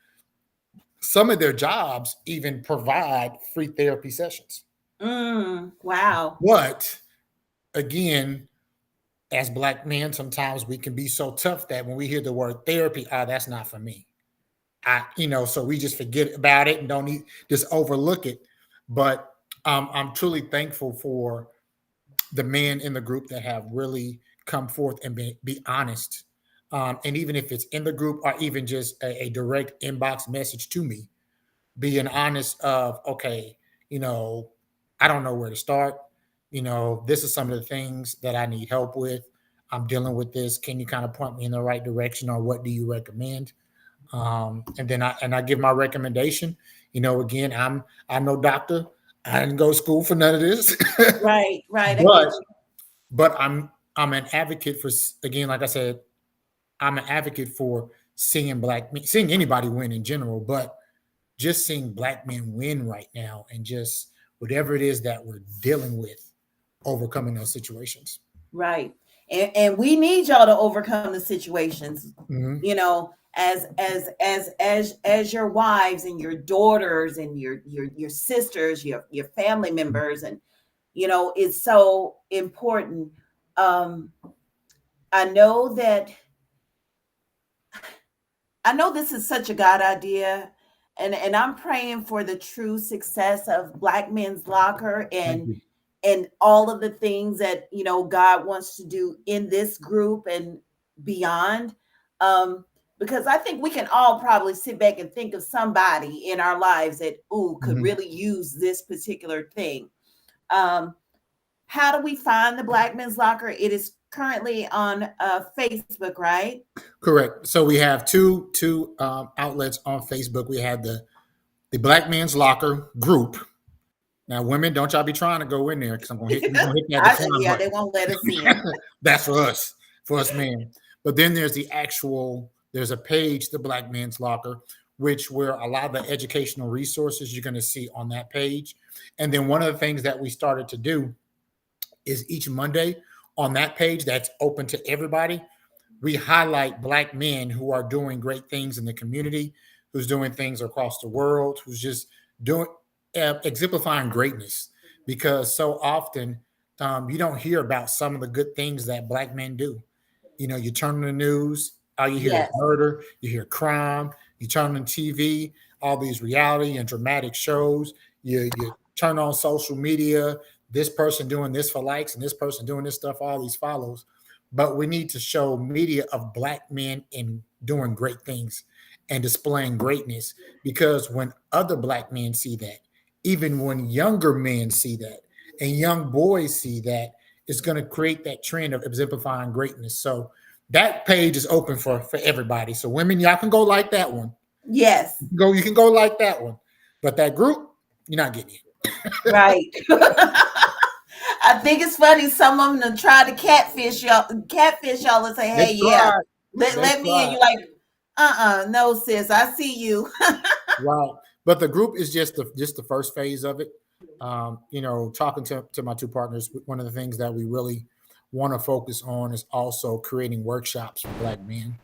Speaker 2: Some of their jobs even provide free therapy sessions.
Speaker 1: Wow.
Speaker 2: But again, as black men, sometimes we can be so tough that when we hear the word therapy, that's not for me. So we just forget about it and don't just overlook it. But I'm truly thankful for the men in the group that have really come forth and be honest. And even if it's in the group or even just a direct inbox message to me, being honest of, okay, you know, I don't know where to start. This is some of the things that I need help with. I'm dealing with this. Can you kind of point me in the right direction, or what do you recommend? And then I give my recommendation. Again, I'm no doctor. I didn't go to school for none of this,
Speaker 1: Right. Right. I get
Speaker 2: but
Speaker 1: you.
Speaker 2: I'm an advocate for, again, like I said, I'm an advocate for seeing anybody win in general, but just seeing black men win right now, and just whatever it is that we're dealing with, overcoming those situations.
Speaker 1: Right. And we need y'all to overcome the situations,
Speaker 2: Mm-hmm.
Speaker 1: as your wives and your daughters and your sisters, your family members, and it's so important. um I know that I know this is such a God idea, and I'm praying for the true success of Black Men's Locker,
Speaker 2: Thank
Speaker 1: and
Speaker 2: you.
Speaker 1: all of the things that God wants to do in this group and beyond. Um, because I think we can all probably sit back and think of somebody in our lives that could
Speaker 2: Mm-hmm.
Speaker 1: really use this particular thing. Um, how do we find the Black Men's Locker? It is currently on Facebook, right?
Speaker 2: Correct. So we have two outlets on Facebook. We have the Black Man's Locker group. Now, women, don't y'all be trying to go in there because we're gonna hit that decline
Speaker 1: Yeah, they
Speaker 2: button.
Speaker 1: won't let us in.
Speaker 2: That's for us men. But then there's a page, the Black Man's Locker, which where a lot of the educational resources you're going to see on that page. And then one of the things that we started to do is each Monday on that page that's open to everybody, we highlight Black men who are doing great things in the community, who's doing things across the world, who's just doing exemplifying greatness. Because so often you don't hear about some of the good things that Black men do. You know, you turn on the news, all you hear is
Speaker 1: Yes.
Speaker 2: murder, you hear crime. You turn on TV, all these reality and dramatic shows. You turn on social media, this person doing this for likes and this person doing this stuff, all these follows. But we need to show media of Black men in doing great things and displaying greatness, because when other Black men see that, even when younger men see that and young boys see that, it's going to create that trend of exemplifying greatness. So that page is open for everybody. So women, y'all can go like that one.
Speaker 1: Yes.
Speaker 2: You can go like that one. But that group, you're not getting it.
Speaker 1: Right. I think it's funny. Some of them try to catfish y'all and say,
Speaker 2: They
Speaker 1: "Hey, yeah,
Speaker 2: tried. They
Speaker 1: let me in."
Speaker 2: tried.
Speaker 1: You like, no, sis, I see you.
Speaker 2: Right. But the group is just the first phase of it. Talking to my two partners, one of the things that we really want to focus on is also creating workshops for Black men.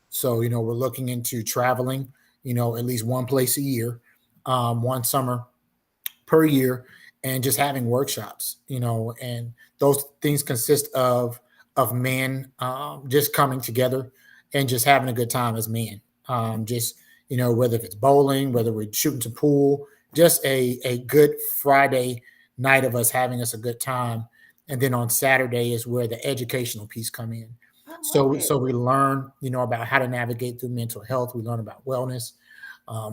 Speaker 2: So, we're looking into traveling, at least one place a year, one summer per year, and just having workshops, and those things consist of men just coming together and just having a good time as men. Just whether if it's bowling, whether we're shooting some pool, just a good Friday night of us having us a good time. And then on Saturday is where the educational piece come in.
Speaker 1: I love
Speaker 2: So
Speaker 1: it.
Speaker 2: we learn, about how to navigate through mental health. We learn about wellness.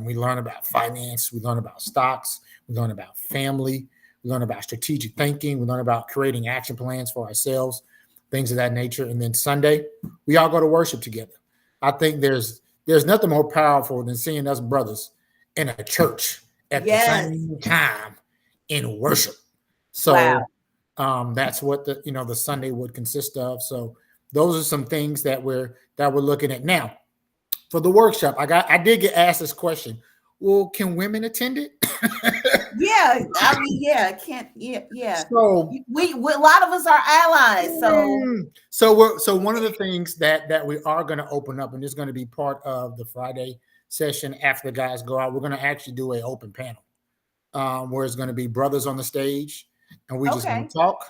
Speaker 2: We learn about finance. We learn about stocks. We learn about family. We learn about strategic thinking. We learn about creating action plans for ourselves, things of that nature. And then Sunday, we all go to worship together. I think there's nothing more powerful than seeing us brothers in a church at the
Speaker 1: Yes.
Speaker 2: same time in worship.
Speaker 1: Wow.
Speaker 2: So that's what the Sunday would consist of. So those are some things that we're looking at now for the workshop. I did get asked this question. Well, can women attend it?
Speaker 1: Yeah. I mean, yeah. Can't. Yeah. Yeah.
Speaker 2: So
Speaker 1: We a lot of us are allies. So
Speaker 2: so one of the things that we are going to open up, and it's going to be part of the Friday session after the guys go out, we're going to actually do an open panel where it's going to be brothers on the stage, and we just going
Speaker 1: okay.
Speaker 2: to talk,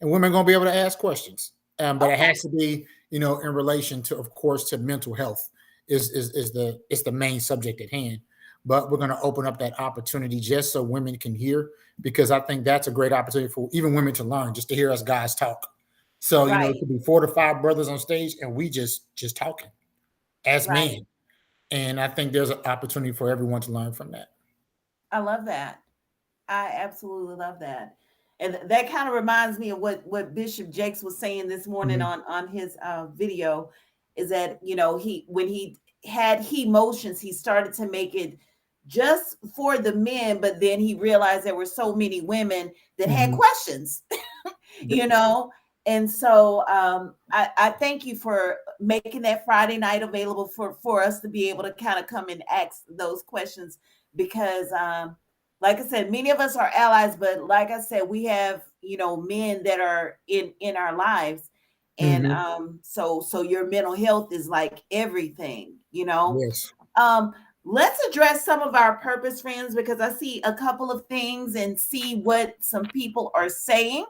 Speaker 2: and women are going to be able to ask questions. But it
Speaker 1: Okay.
Speaker 2: has to be, in relation to, of course, to mental health is the main subject at hand. But we're going to open up that opportunity just so women can hear, because I think that's a great opportunity for even women to learn, just to hear us guys talk. So, it
Speaker 1: Right.
Speaker 2: could be 4 to 5 brothers on stage and we just talking as
Speaker 1: Right.
Speaker 2: men. And I think there's an opportunity for everyone to learn from that.
Speaker 1: I love that. I absolutely love that. And that kind of reminds me of what Bishop Jakes was saying this morning
Speaker 2: Mhm.
Speaker 1: on his video, is that he when he had he motions, he started to make it just for the men, but then he realized there were so many women that had
Speaker 2: Mhm.
Speaker 1: questions, you know. And so I thank you for making that Friday night available for us to be able to kind of come and ask those questions, because like I said, many of us are allies, but like I said, we have men that are in our lives, and
Speaker 2: Mhm.
Speaker 1: so your mental health is like everything,
Speaker 2: Yes.
Speaker 1: um let's address some of our purpose friends, because I see a couple of things and see what some people are saying,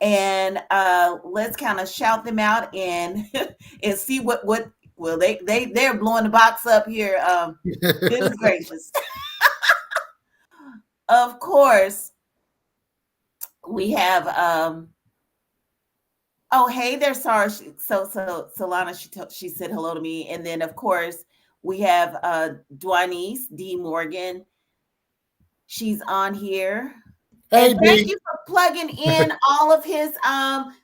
Speaker 1: and let's kind of shout them out and and see what well they're blowing the box up here. Goodness gracious. Of course, we have oh, hey there, Sarah. So Solana, she said hello to me, and then of course we have Dwanice D Morgan. She's on here.
Speaker 2: Hey
Speaker 1: And thank
Speaker 2: D.
Speaker 1: you for plugging in all of his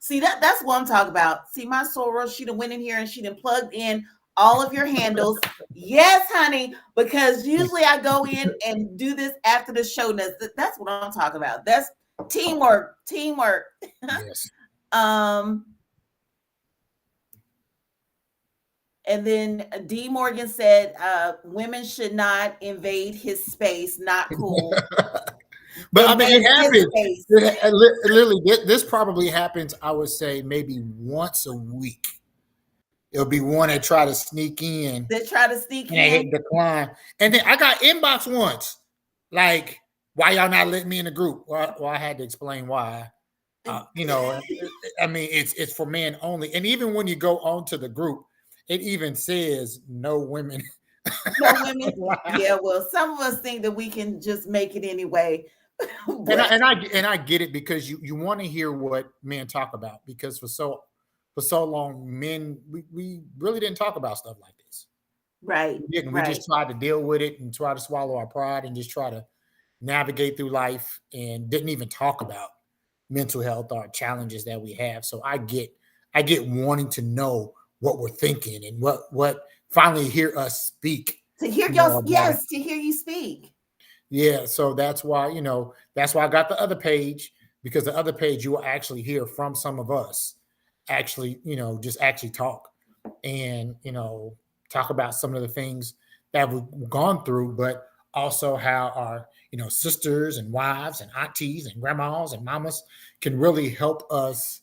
Speaker 1: see that's what I'm talking about. See my soror, she done went in here and she done plugged in all of your handles. Yes, honey, because usually I go in and do this after the show. That's what I'm talking about. That's teamwork, teamwork.
Speaker 2: Yes.
Speaker 1: um and then D Morgan said women should not invade his space, not cool.
Speaker 2: But I mean, it
Speaker 1: Invade his
Speaker 2: happens.
Speaker 1: space.
Speaker 2: Literally, this probably happens. I would say maybe once a week. It'll be one that try to sneak in
Speaker 1: They try to sneak
Speaker 2: and they
Speaker 1: in.
Speaker 2: hit decline. And then I got inbox once, like, why y'all not letting me in the group? Well, I had to explain why. I mean, it's for men only. And even when you go onto the group, it even says no women.
Speaker 1: No women. Yeah, well, some of us think that we can just make it anyway.
Speaker 2: And
Speaker 1: But
Speaker 2: I get it because you want to hear what men talk about because for so long men we really didn't talk about stuff like this.
Speaker 1: right,
Speaker 2: We didn't. We
Speaker 1: right.
Speaker 2: just tried to deal with it and try to swallow our pride and just try to navigate through life and didn't even talk about mental health or challenges that we have. So I get wanting to know what we're thinking and what finally hear us speak
Speaker 1: To hear your
Speaker 2: more about it.
Speaker 1: yes, to hear you speak.
Speaker 2: Yeah, so that's why I got the other page because the other page you will actually hear from some of us actually, just actually talk and, talk about some of the things that we've gone through, but also how our, sisters and wives and aunties and grandmas and mamas can really help us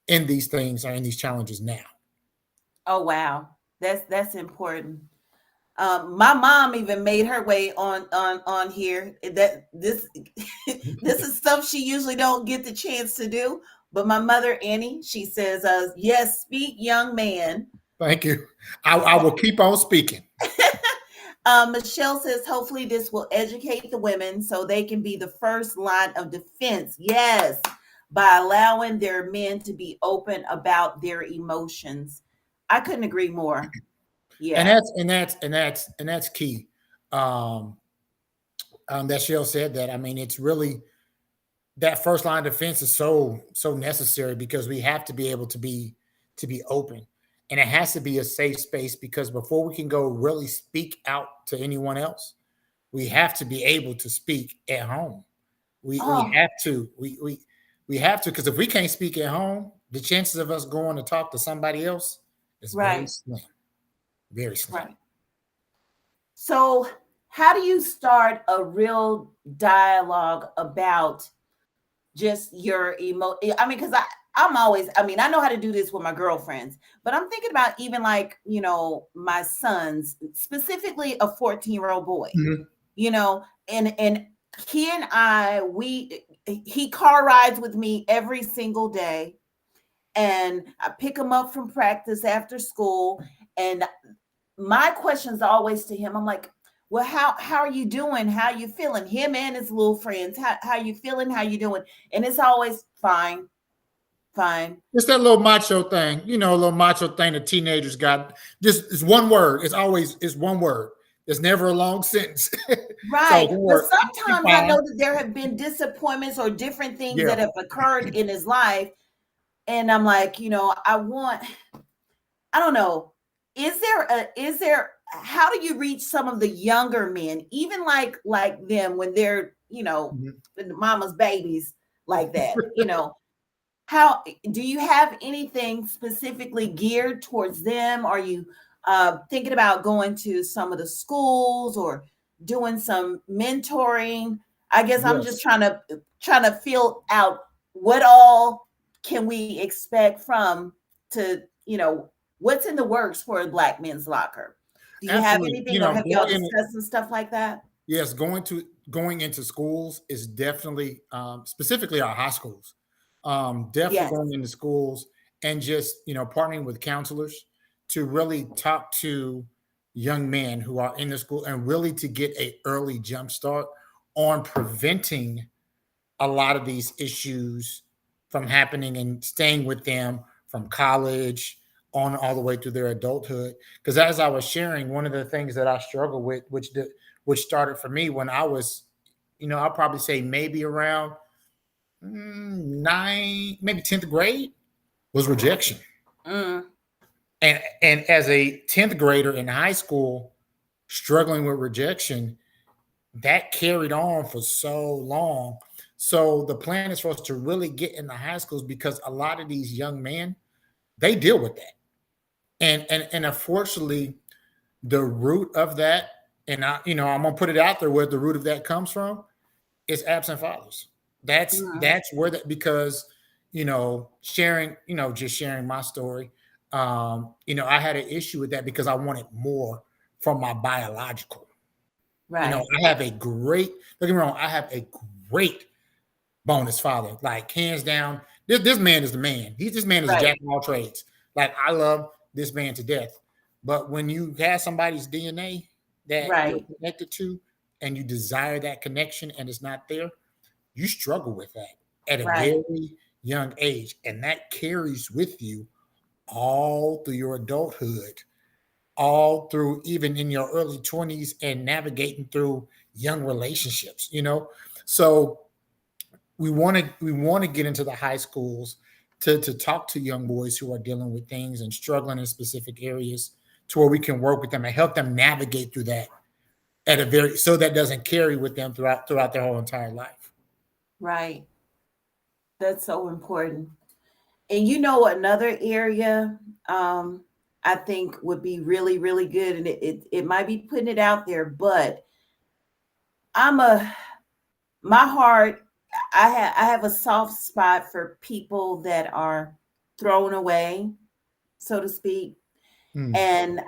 Speaker 2: in these things or in these challenges now.
Speaker 1: Oh wow. That's important. My mom even made her way on here. That this this is stuff she usually don't get the chance to do. But my mother Annie, she says, "Yes, speak, young man."
Speaker 2: Thank you. I will keep on speaking.
Speaker 1: Michelle says, "Hopefully, this will educate the women so they can be the first line of defense." Yes, by allowing their men to be open about their emotions. I couldn't agree more.
Speaker 2: And
Speaker 1: Yeah.
Speaker 2: that's key. Um, that Shell said that. I mean, it's really that first line of defense is so necessary because we have to be able to be open, and it has to be a safe space because before we can go really speak out to anyone else, we have to be able to speak at home. We
Speaker 1: Oh,
Speaker 2: have to we have to because if we can't speak at home, the chances of us going to talk to somebody else is very
Speaker 1: right,
Speaker 2: slim, very slim.
Speaker 1: right. So, how do you start a real dialogue about just your I mean, because I'm always, I mean, I know how to do this with my girlfriends, but I'm thinking about even like, my sons, specifically a 14-year-old boy,
Speaker 2: Mhm.
Speaker 1: and he and he car rides with me every single day, and I pick him up from practice after school, and my questions always to him, I'm like, well, how are you doing? How you feeling? Him and his little friends. How you feeling? How you doing? And it's always fine, fine.
Speaker 2: It's that little macho thing, a little macho thing that teenagers got. Just it's one word. It's one word. It's never a long sentence. So
Speaker 1: Right.
Speaker 2: don't
Speaker 1: But
Speaker 2: worry. Be
Speaker 1: sometimes I
Speaker 2: fine.
Speaker 1: know that there have been disappointments or different things
Speaker 2: Yeah.
Speaker 1: that have occurred in his life. And I'm like, I don't know. Is there how do you reach some of the younger men, even like them when they're,
Speaker 2: Mhm.
Speaker 1: the mama's babies like that, how do you have anything specifically geared towards them? Are you thinking about going to some of the schools or doing some mentoring? I guess I'm just
Speaker 2: Yes.
Speaker 1: trying to feel out what all can we expect from to what's in the works for a Black Men's Locker. Do you have
Speaker 2: Absolutely.
Speaker 1: anything, or have y'all
Speaker 2: Going in.
Speaker 1: discussed some stuff like that?
Speaker 2: Yes, going into schools is definitely specifically our high schools. Definitely
Speaker 1: Yes.
Speaker 2: going into schools and just partnering with counselors to really talk to young men who are in the school and really to get a early jump start on preventing a lot of these issues from happening and staying with them from college on all the way through their adulthood. Because as I was sharing, one of the things that I struggle with, which started for me when I was I'll probably say maybe around nine, maybe 10th grade was rejection.
Speaker 1: Mm,
Speaker 2: And as a 10th grader in high school, struggling with rejection, that carried on for so long. So the plan is for us to really get into high schools because a lot of these young men, they deal with that. And unfortunately, the root of that, and I'm gonna put it out there where the root of that comes from is absent fathers.
Speaker 1: mm,
Speaker 2: That's where that because sharing, just sharing my story. I had an issue with that because I wanted more from my biological.
Speaker 1: right,
Speaker 2: I have a great, don't get me wrong, I have a great bonus father. Like hands down, this man is the man. This man is a
Speaker 1: right,
Speaker 2: jack of all trades. Like I love this man to death. But when you have somebody's DNA that you're
Speaker 1: right,
Speaker 2: connected to and you desire that connection and it's not there, you struggle with that at a
Speaker 1: right,
Speaker 2: very young age. And that carries with you all through your adulthood, all through even in your early 20s and navigating through young relationships. So we want to get into the high schools to talk to young boys who are dealing with things and struggling in specific areas to where we can work with them and help them navigate through that at a very so that doesn't carry with them throughout their whole entire life.
Speaker 1: right. That's so important. And another area I think would be really, really good, and it might be putting it out there, but I'm a my heart, I have a soft spot for people that are thrown away, so to speak.
Speaker 2: Mm.
Speaker 1: And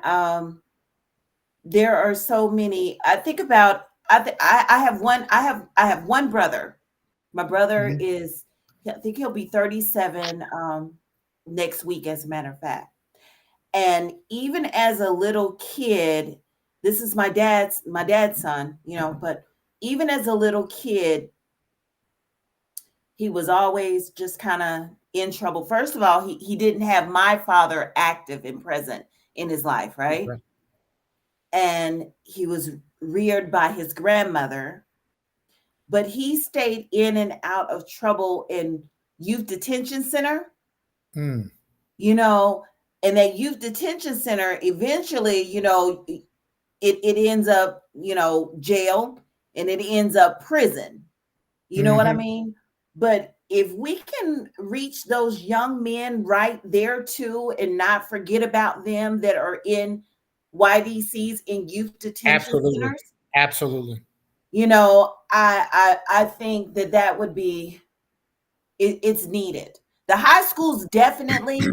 Speaker 1: there are so many. I think about I have one brother. My brother
Speaker 2: Mhm.
Speaker 1: is, I think he'll be 37 next week, as a matter of fact. And even as a little kid, this is my dad's son, but even as a little kid, he was always just kind of in trouble. First of all, he didn't have my father active and present in his life, right?
Speaker 2: Right.
Speaker 1: And he was reared by his grandmother, but he stayed in and out of trouble in youth detention center,
Speaker 2: Mm.
Speaker 1: you know, and that youth detention center eventually, it ends up, jail, and it ends up prison. You know what I
Speaker 2: Hmm.
Speaker 1: mean? But if we can reach those young men right there too and not forget about them that are in YDCs, in youth detention
Speaker 2: Absolutely.
Speaker 1: centers,
Speaker 2: Absolutely.
Speaker 1: I think that would be it's needed. The high schools definitely,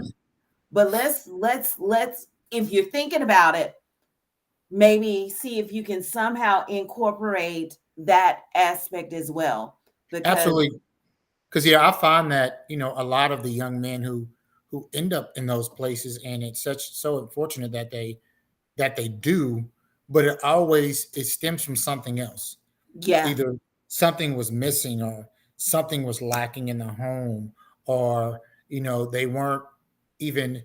Speaker 1: but let's if you're thinking about it, maybe see if you can somehow incorporate that aspect as well. Because
Speaker 2: Absolutely. Because yeah, I find that a lot of the young men who end up in those places, and it's such so unfortunate that they do, but it stems from something else.
Speaker 1: yeah,
Speaker 2: Either something was missing or something was lacking in the home, or they weren't even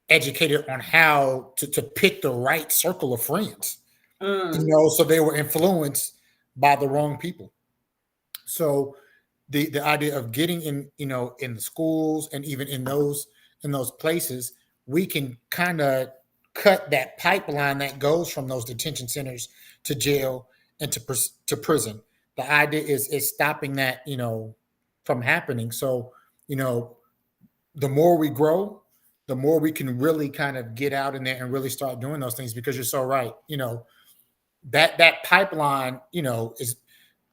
Speaker 2: educated on how to pick the right circle of friends.
Speaker 1: mm,
Speaker 2: So they were influenced by the wrong people. So the idea of getting in the schools and even in those places, we can kind of cut that pipeline that goes from those detention centers to jail and to prison. The idea is stopping that from happening. So you know the more we grow, the more we can really kind of get out in there and really start doing those things, because you're so right. That pipeline is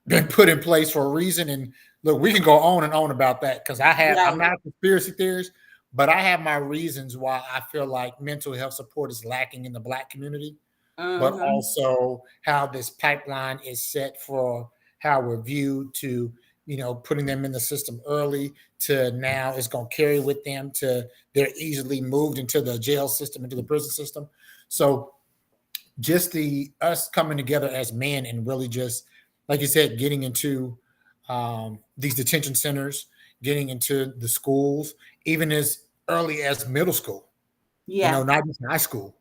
Speaker 2: been put in place for a reason. And look, we can go on and on about that because I'm
Speaker 1: right,
Speaker 2: not a conspiracy theorist, but I have my reasons why I feel like mental health support is lacking in the Black community, but
Speaker 1: hmm,
Speaker 2: also how this pipeline is set for how we're viewed to putting them in the system early to now it's going to carry with them to they're easily moved into the jail system, into the prison system. So just the us coming together as men and really just like you said, getting into these detention centers, getting into the schools, even as early as middle school,
Speaker 1: yeah,
Speaker 2: not just high school,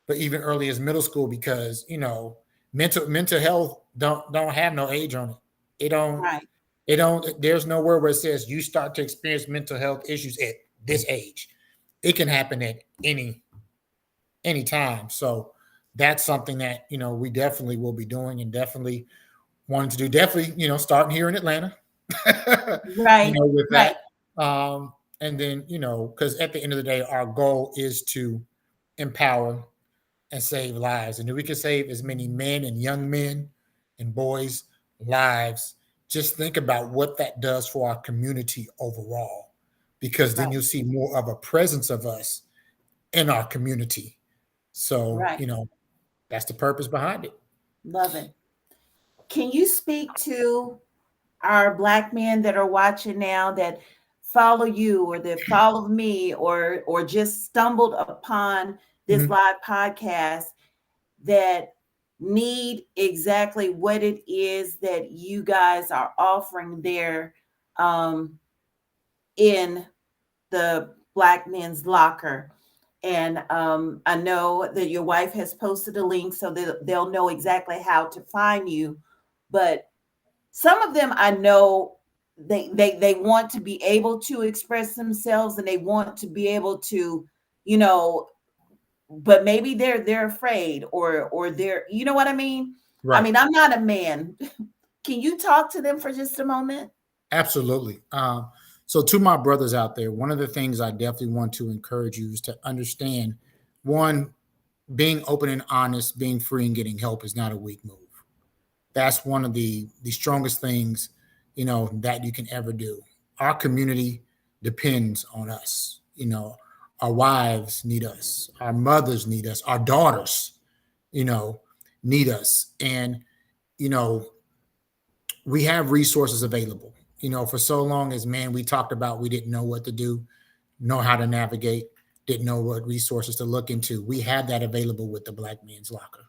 Speaker 2: but even early as middle school, because mental health don't have no age on it. It don't.
Speaker 1: Right.
Speaker 2: It don't. There's nowhere where it says you start to experience mental health issues at this age. It can happen at any time. So that's something that we definitely will be doing, and definitely wanting to do. Definitely, starting here in Atlanta.
Speaker 1: Right.
Speaker 2: With
Speaker 1: Right.
Speaker 2: that, and then because at the end of the day, our goal is to empower and save lives. And if we can save as many men and young men and boys' lives, just think about what that does for our community overall. Because then
Speaker 1: Right.
Speaker 2: you'll see more of a presence of us in our community. So,
Speaker 1: Right.
Speaker 2: that's the purpose behind it.
Speaker 1: Love it. Can you speak to our Black men that are watching now that follow you or that follow me or just stumbled upon this
Speaker 2: Mhm.
Speaker 1: live podcast that need exactly what it is that you guys are offering there, in the Black Men's Locker? And I know that your wife has posted a link so that they'll know exactly how to find you. But some of them I know they want to be able to express themselves and they want to be able to, you know, but maybe they're afraid or they're, you know what I mean? I
Speaker 2: Right.
Speaker 1: mean, I'm not a man. Can you talk to them for just a moment?
Speaker 2: Absolutely. So, to my brothers out there, one of the things I definitely want to encourage you is to understand one, being open and honest, being free and getting help is not a weak move. That's one of the strongest things that you can ever do. Our community depends on us. Our wives need us, our mothers need us, our daughters you know need us. And you know we have resources available. For so long as man, we talked about we didn't know what to do, know how to navigate, didn't know what resources to look into. We have that available with the Black Men's Locker.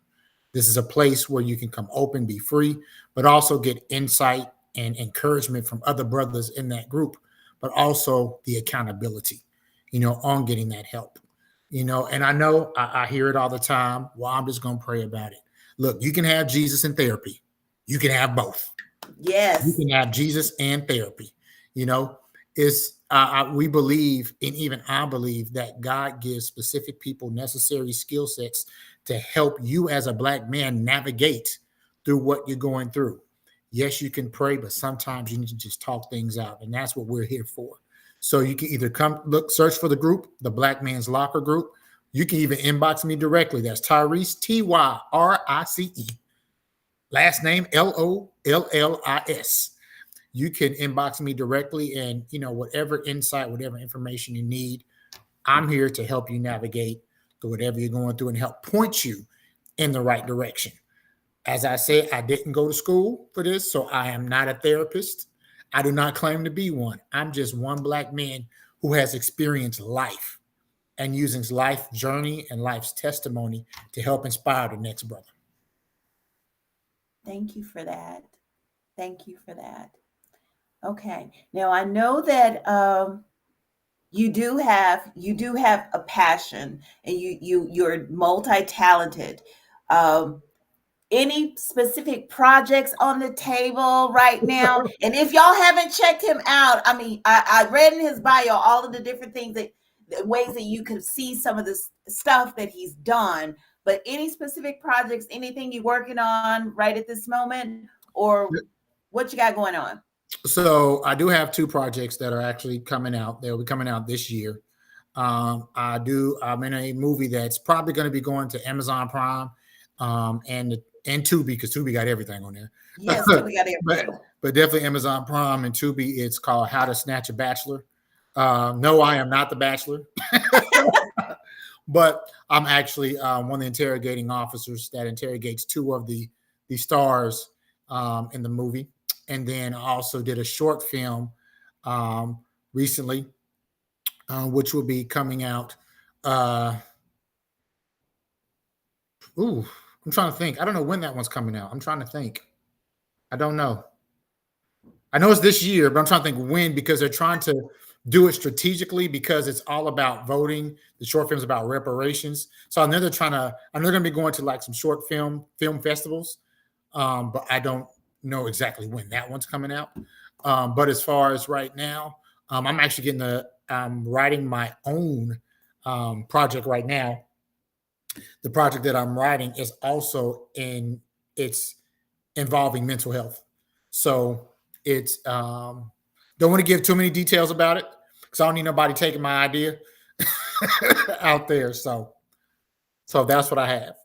Speaker 2: This is a place where you can come open, be free, but also get insight and encouragement from other brothers in that group, but also the accountability, on getting that help. And I know I hear it all the time. Well, I'm just going to pray about it. Look, you can have Jesus and therapy. You can have both. You
Speaker 1: Yes.
Speaker 2: can have Jesus and therapy. You know, it's we believe, and even I believe that God gives specific people necessary skill sets to help you as a Black man navigate through what you're going through. Yes, you can pray, but sometimes you need to just talk things out, and that's what we're here for. So you can either come look, search for the group, the Black Man's Locker group. You can even inbox me directly. That's Tyrice, Tyrice, last name Lollis. You can inbox me directly, and whatever insight, whatever information you need, I'm here to help you navigate through whatever you're going through and help point you in the right direction. As I said, I didn't go to school for this, so I am not a therapist. I do not claim to be one. I'm just one Black man who has experienced life and using life journey and life's testimony to help inspire the next brother.
Speaker 1: Thank you for that. Thank you for that. Okay. Now I know that you do have a passion and you're multi-talented. Um, any specific projects on the table right now? And if y'all haven't checked him out, I mean, I read in his bio all of the different things that the ways that you could see some of this stuff that he's done. But any specific projects, anything you're working on right at this moment, or what you got going on?
Speaker 2: So I do have two projects that are actually coming out. They'll be coming out this year. I'm in a movie that's probably going to be going to Amazon Prime, and Tubi, because Tubi got everything on there.
Speaker 1: Yes, too, we got
Speaker 2: but
Speaker 1: everything.
Speaker 2: but definitely Amazon Prime and Tubi. It's called How to Snatch a Bachelor. No, I am not the Bachelor, but I'm actually one of the interrogating officers that interrogates two of the stars in the movie. And then I also did a short film recently, which will be coming out. Uh, ooh, I'm trying to think. I don't know when that one's coming out. I'm trying to think. I don't know. I know it's this year, but I'm trying to think when, because they're trying to do it strategically, because it's all about voting. The short film's about reparations. So I know they're going to be going to like some short film festivals. But I don't know exactly when that one's coming out. But as far as right now, I'm actually getting writing my own project right now. The project that I'm writing is also it's involving mental health. So it's don't want to give too many details about it because I don't need nobody taking my idea out there. So that's what I have.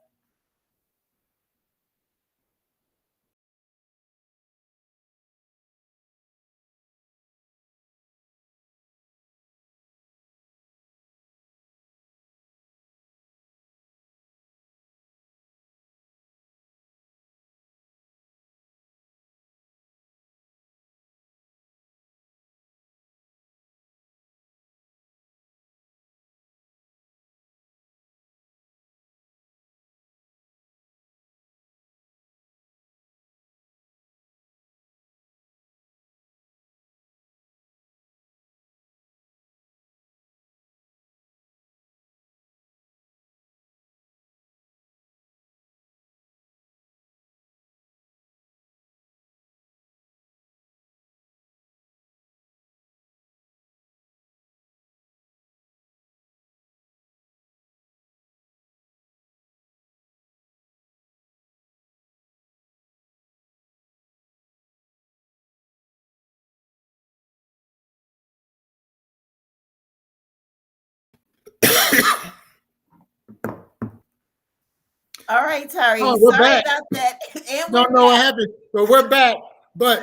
Speaker 1: All right, Tari.
Speaker 2: Oh, we're
Speaker 1: Sorry
Speaker 2: back.
Speaker 1: about that. And we're
Speaker 2: Don't know what
Speaker 1: back.
Speaker 2: happened, but we're back. But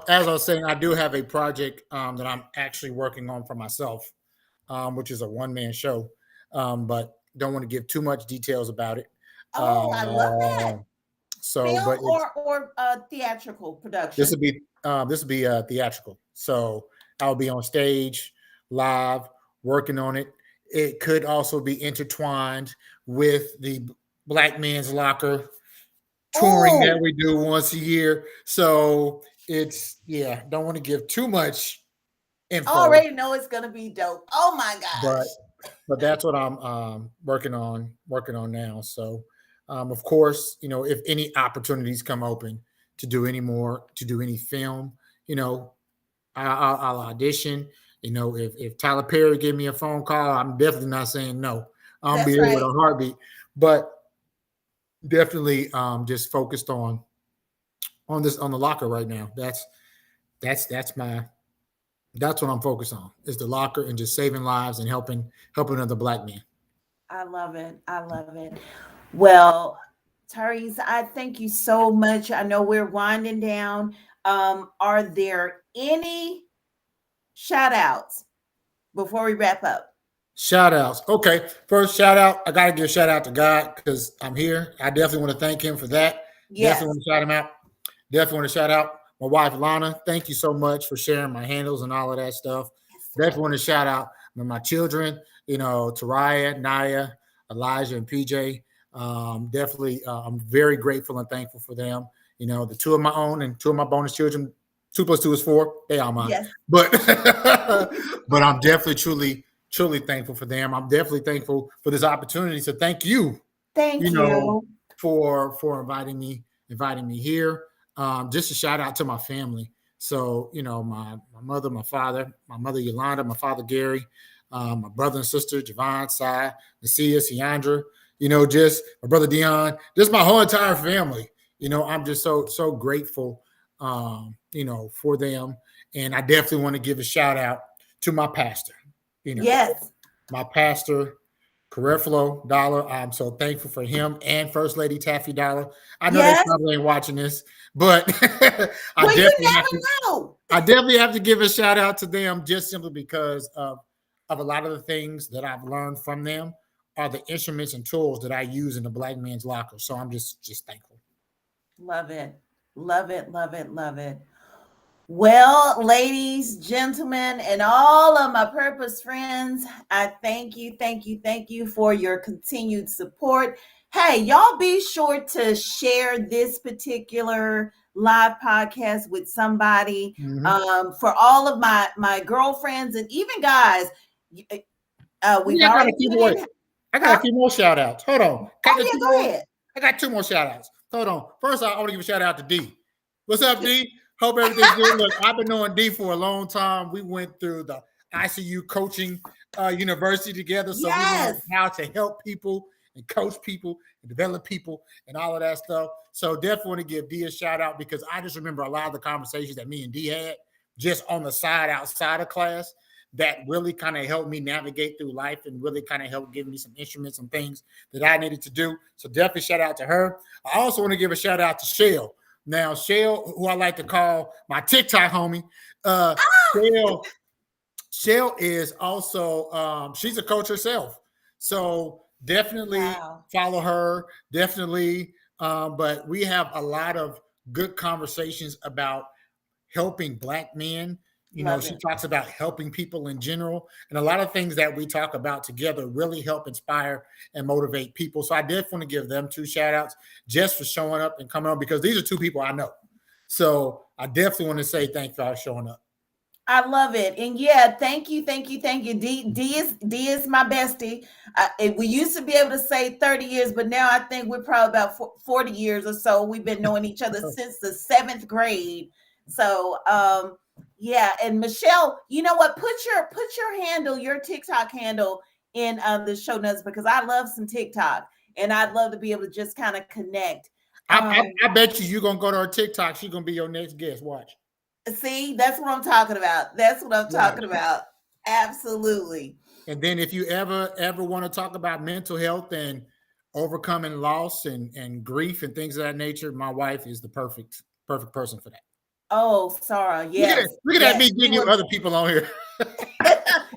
Speaker 2: as I was saying, I do have a project that I'm actually working on for myself, which is a one man show. But don't want to give too much details about it.
Speaker 1: Oh, I love that.
Speaker 2: So,
Speaker 1: Film
Speaker 2: but it's
Speaker 1: or theatrical
Speaker 2: this
Speaker 1: production.
Speaker 2: would be theatrical. So I'll be on stage, live, working on it. It could also be intertwined with the Black Man's Locker touring that
Speaker 1: Oh,
Speaker 2: we do once a year. So it's don't want to give too much
Speaker 1: I
Speaker 2: info,
Speaker 1: already know it's gonna be dope. Oh my
Speaker 2: but
Speaker 1: gosh.
Speaker 2: that's what I'm working on now. So of course, if any opportunities come open to do any film, you know, I'll audition. If Tyler Perry give me a phone call, I'm definitely not saying no. I'll be
Speaker 1: That's
Speaker 2: there with
Speaker 1: right.
Speaker 2: a heartbeat. But definitely just focused on this on the locker right now. That's my that's what I'm focused on is the locker and just saving lives and helping other black men.
Speaker 1: I love it. I love it. Well, Therese, I thank you so much. I know we're winding down. Are there any shout outs before we wrap up?
Speaker 2: Shout outs. Okay. First shout out. I gotta give a shout out to God because I'm here. I definitely want to thank him for that. Definitely
Speaker 1: Yes.
Speaker 2: want to shout him out. Definitely want to shout out my wife Lana. Thank you so much for sharing my handles and all of that stuff.
Speaker 1: Yes,
Speaker 2: Definitely
Speaker 1: sir.
Speaker 2: want to shout out my children, Taraya, Naya, Elijah, and PJ. Definitely, I'm very grateful and thankful for them. The two of my own and two of my bonus children. 2 plus 2 is 4. They are mine.
Speaker 1: Yes.
Speaker 2: But but I'm definitely truly thankful for them. I'm definitely thankful for this opportunity. So thank you, you
Speaker 1: Thank
Speaker 2: know,
Speaker 1: you.
Speaker 2: for inviting me here. Just a shout out to my family. So, my mother, my father, my mother Yolanda, my father Gary, my brother and sister Javon, Sai, Nasia, Siandra, just my brother Dion, just my whole entire family. I'm just so grateful for them. And I definitely want to give a shout out to my pastor, you know,
Speaker 1: Yes.
Speaker 2: my pastor, Careflo Dollar. I'm so thankful for him and First Lady Taffy Dollar. I know they
Speaker 1: Yes.
Speaker 2: probably ain't watching this, but I
Speaker 1: Well, you
Speaker 2: definitely have to.
Speaker 1: never know.
Speaker 2: I definitely have to give a shout out to them just simply because of a lot of the things that I've learned from them are the instruments and tools that I use in the Black Man's Locker. So I'm just thankful.
Speaker 1: Love it. Love it. Love it. Love it. Well, ladies, gentlemen, and all of my purpose friends, I thank you for your continued support. Hey, y'all be sure to share this particular live podcast with somebody.
Speaker 2: Mm-hmm.
Speaker 1: For all of my girlfriends and even guys, we've
Speaker 2: Yeah, I got
Speaker 1: already
Speaker 2: a few
Speaker 1: put
Speaker 2: more.
Speaker 1: in,
Speaker 2: I got
Speaker 1: huh?
Speaker 2: a few more shout outs. Hold on. Got
Speaker 1: Oh
Speaker 2: the two
Speaker 1: yeah, go
Speaker 2: more?
Speaker 1: ahead.
Speaker 2: I got two more shout outs. Hold on. First, I want to give a shout out to D. What's up, D? Hope everything's good. Look, I've been knowing D for a long time. We went through the ICU coaching university together, so we learned
Speaker 1: Yes.
Speaker 2: how to help people and coach people and develop people and all of that stuff. So definitely want to give D a shout out because I just remember a lot of the conversations that me and D had just on the side outside of class that really kind of helped me navigate through life and really kind of helped give me some instruments and things that I needed to do. So definitely shout out to her. I also want to give a shout out to Shell. Now, Shell, who I like to call my TikTok homie, Shell, Shell is also she's a coach herself. So definitely
Speaker 1: Wow.
Speaker 2: follow her. Definitely. But we have a lot of good conversations about helping Black men. You know,
Speaker 1: Love
Speaker 2: she
Speaker 1: it.
Speaker 2: talks about helping people in general. And a lot of things that we talk about together really help inspire and motivate people. So I definitely want to give them two shout outs just for showing up and coming on because these are two people I know. So I definitely want to say thank you for showing up.
Speaker 1: I love it. And yeah, thank you, thank you, thank you. D is my bestie. We used to be able to say 30 years, but now I think we're probably about 40 years or so. We've been knowing each other since the 7th grade. So yeah, and Michelle, you know what? Put your handle, your TikTok handle in the show notes because I love some TikTok and I'd love to be able to just kind of connect.
Speaker 2: I bet you're going to go to her TikTok. She's going to be your next guest. Watch.
Speaker 1: See, that's what I'm talking about. That's what I'm
Speaker 2: Watch.
Speaker 1: talking about. Absolutely.
Speaker 2: And then if you ever want to talk about mental health and overcoming loss and grief and things of that nature, my wife is the perfect person for that.
Speaker 1: Oh, Sarah, yes,
Speaker 2: Look at that
Speaker 1: yes.
Speaker 2: me
Speaker 1: We
Speaker 2: getting you
Speaker 1: will.
Speaker 2: other people on here.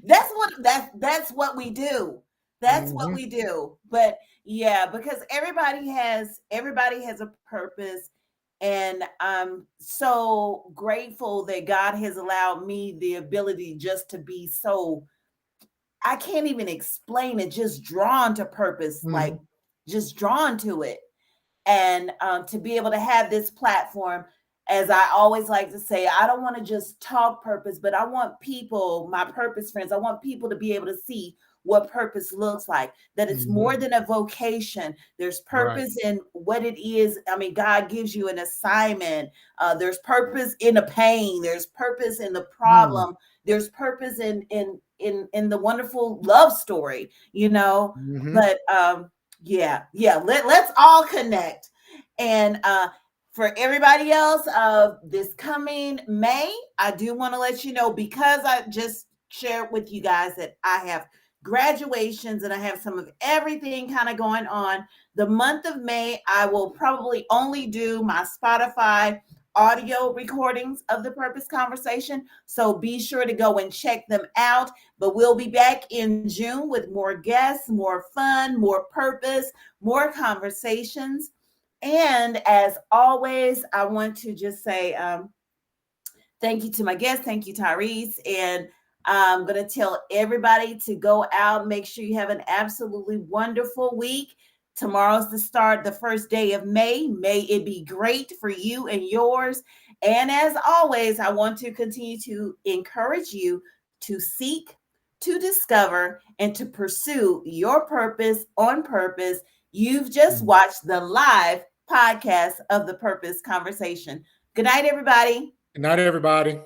Speaker 1: That's what we do. That's what
Speaker 2: Mhm.
Speaker 1: we do. But yeah, because everybody has a purpose, and I'm so grateful that God has allowed me the ability just to be so I can't even explain it, just drawn to purpose, like
Speaker 2: Mhm.
Speaker 1: just drawn to it. And to be able to have this platform, as I always like to say, I don't want to just talk purpose, but I want people, my purpose friends, I want people to be able to see what purpose looks like, that it's more
Speaker 2: Mhm.
Speaker 1: than a vocation. There's
Speaker 2: Right.
Speaker 1: purpose in what it is. I mean, God gives you an assignment. There's purpose in the pain. There's purpose in the
Speaker 2: Mm.
Speaker 1: problem. There's purpose in the wonderful love story,
Speaker 2: Mhm.
Speaker 1: but yeah, let's all connect. And for everybody else, this coming May, I do want to let you know because I just shared with you guys that I have graduations and I have some of everything kind of going on. The month of May, I will probably only do my Spotify audio recordings of the purpose conversation. So be sure to go and check them out. But we'll be back in June with more guests, more fun, more purpose, more conversations. And as always, I want to just say thank you to my guest. Thank you, Tyrice. And I'm going to tell everybody to go out. Make sure you have an absolutely wonderful week. Tomorrow's the start, the first day of May. May it be great for you and yours. And as always, I want to continue to encourage you to seek, to discover, and to pursue your purpose on purpose. You've just
Speaker 2: Mm.
Speaker 1: watched the live podcast of the Purpose Conversation. Good night, everybody.
Speaker 2: Good night, everybody.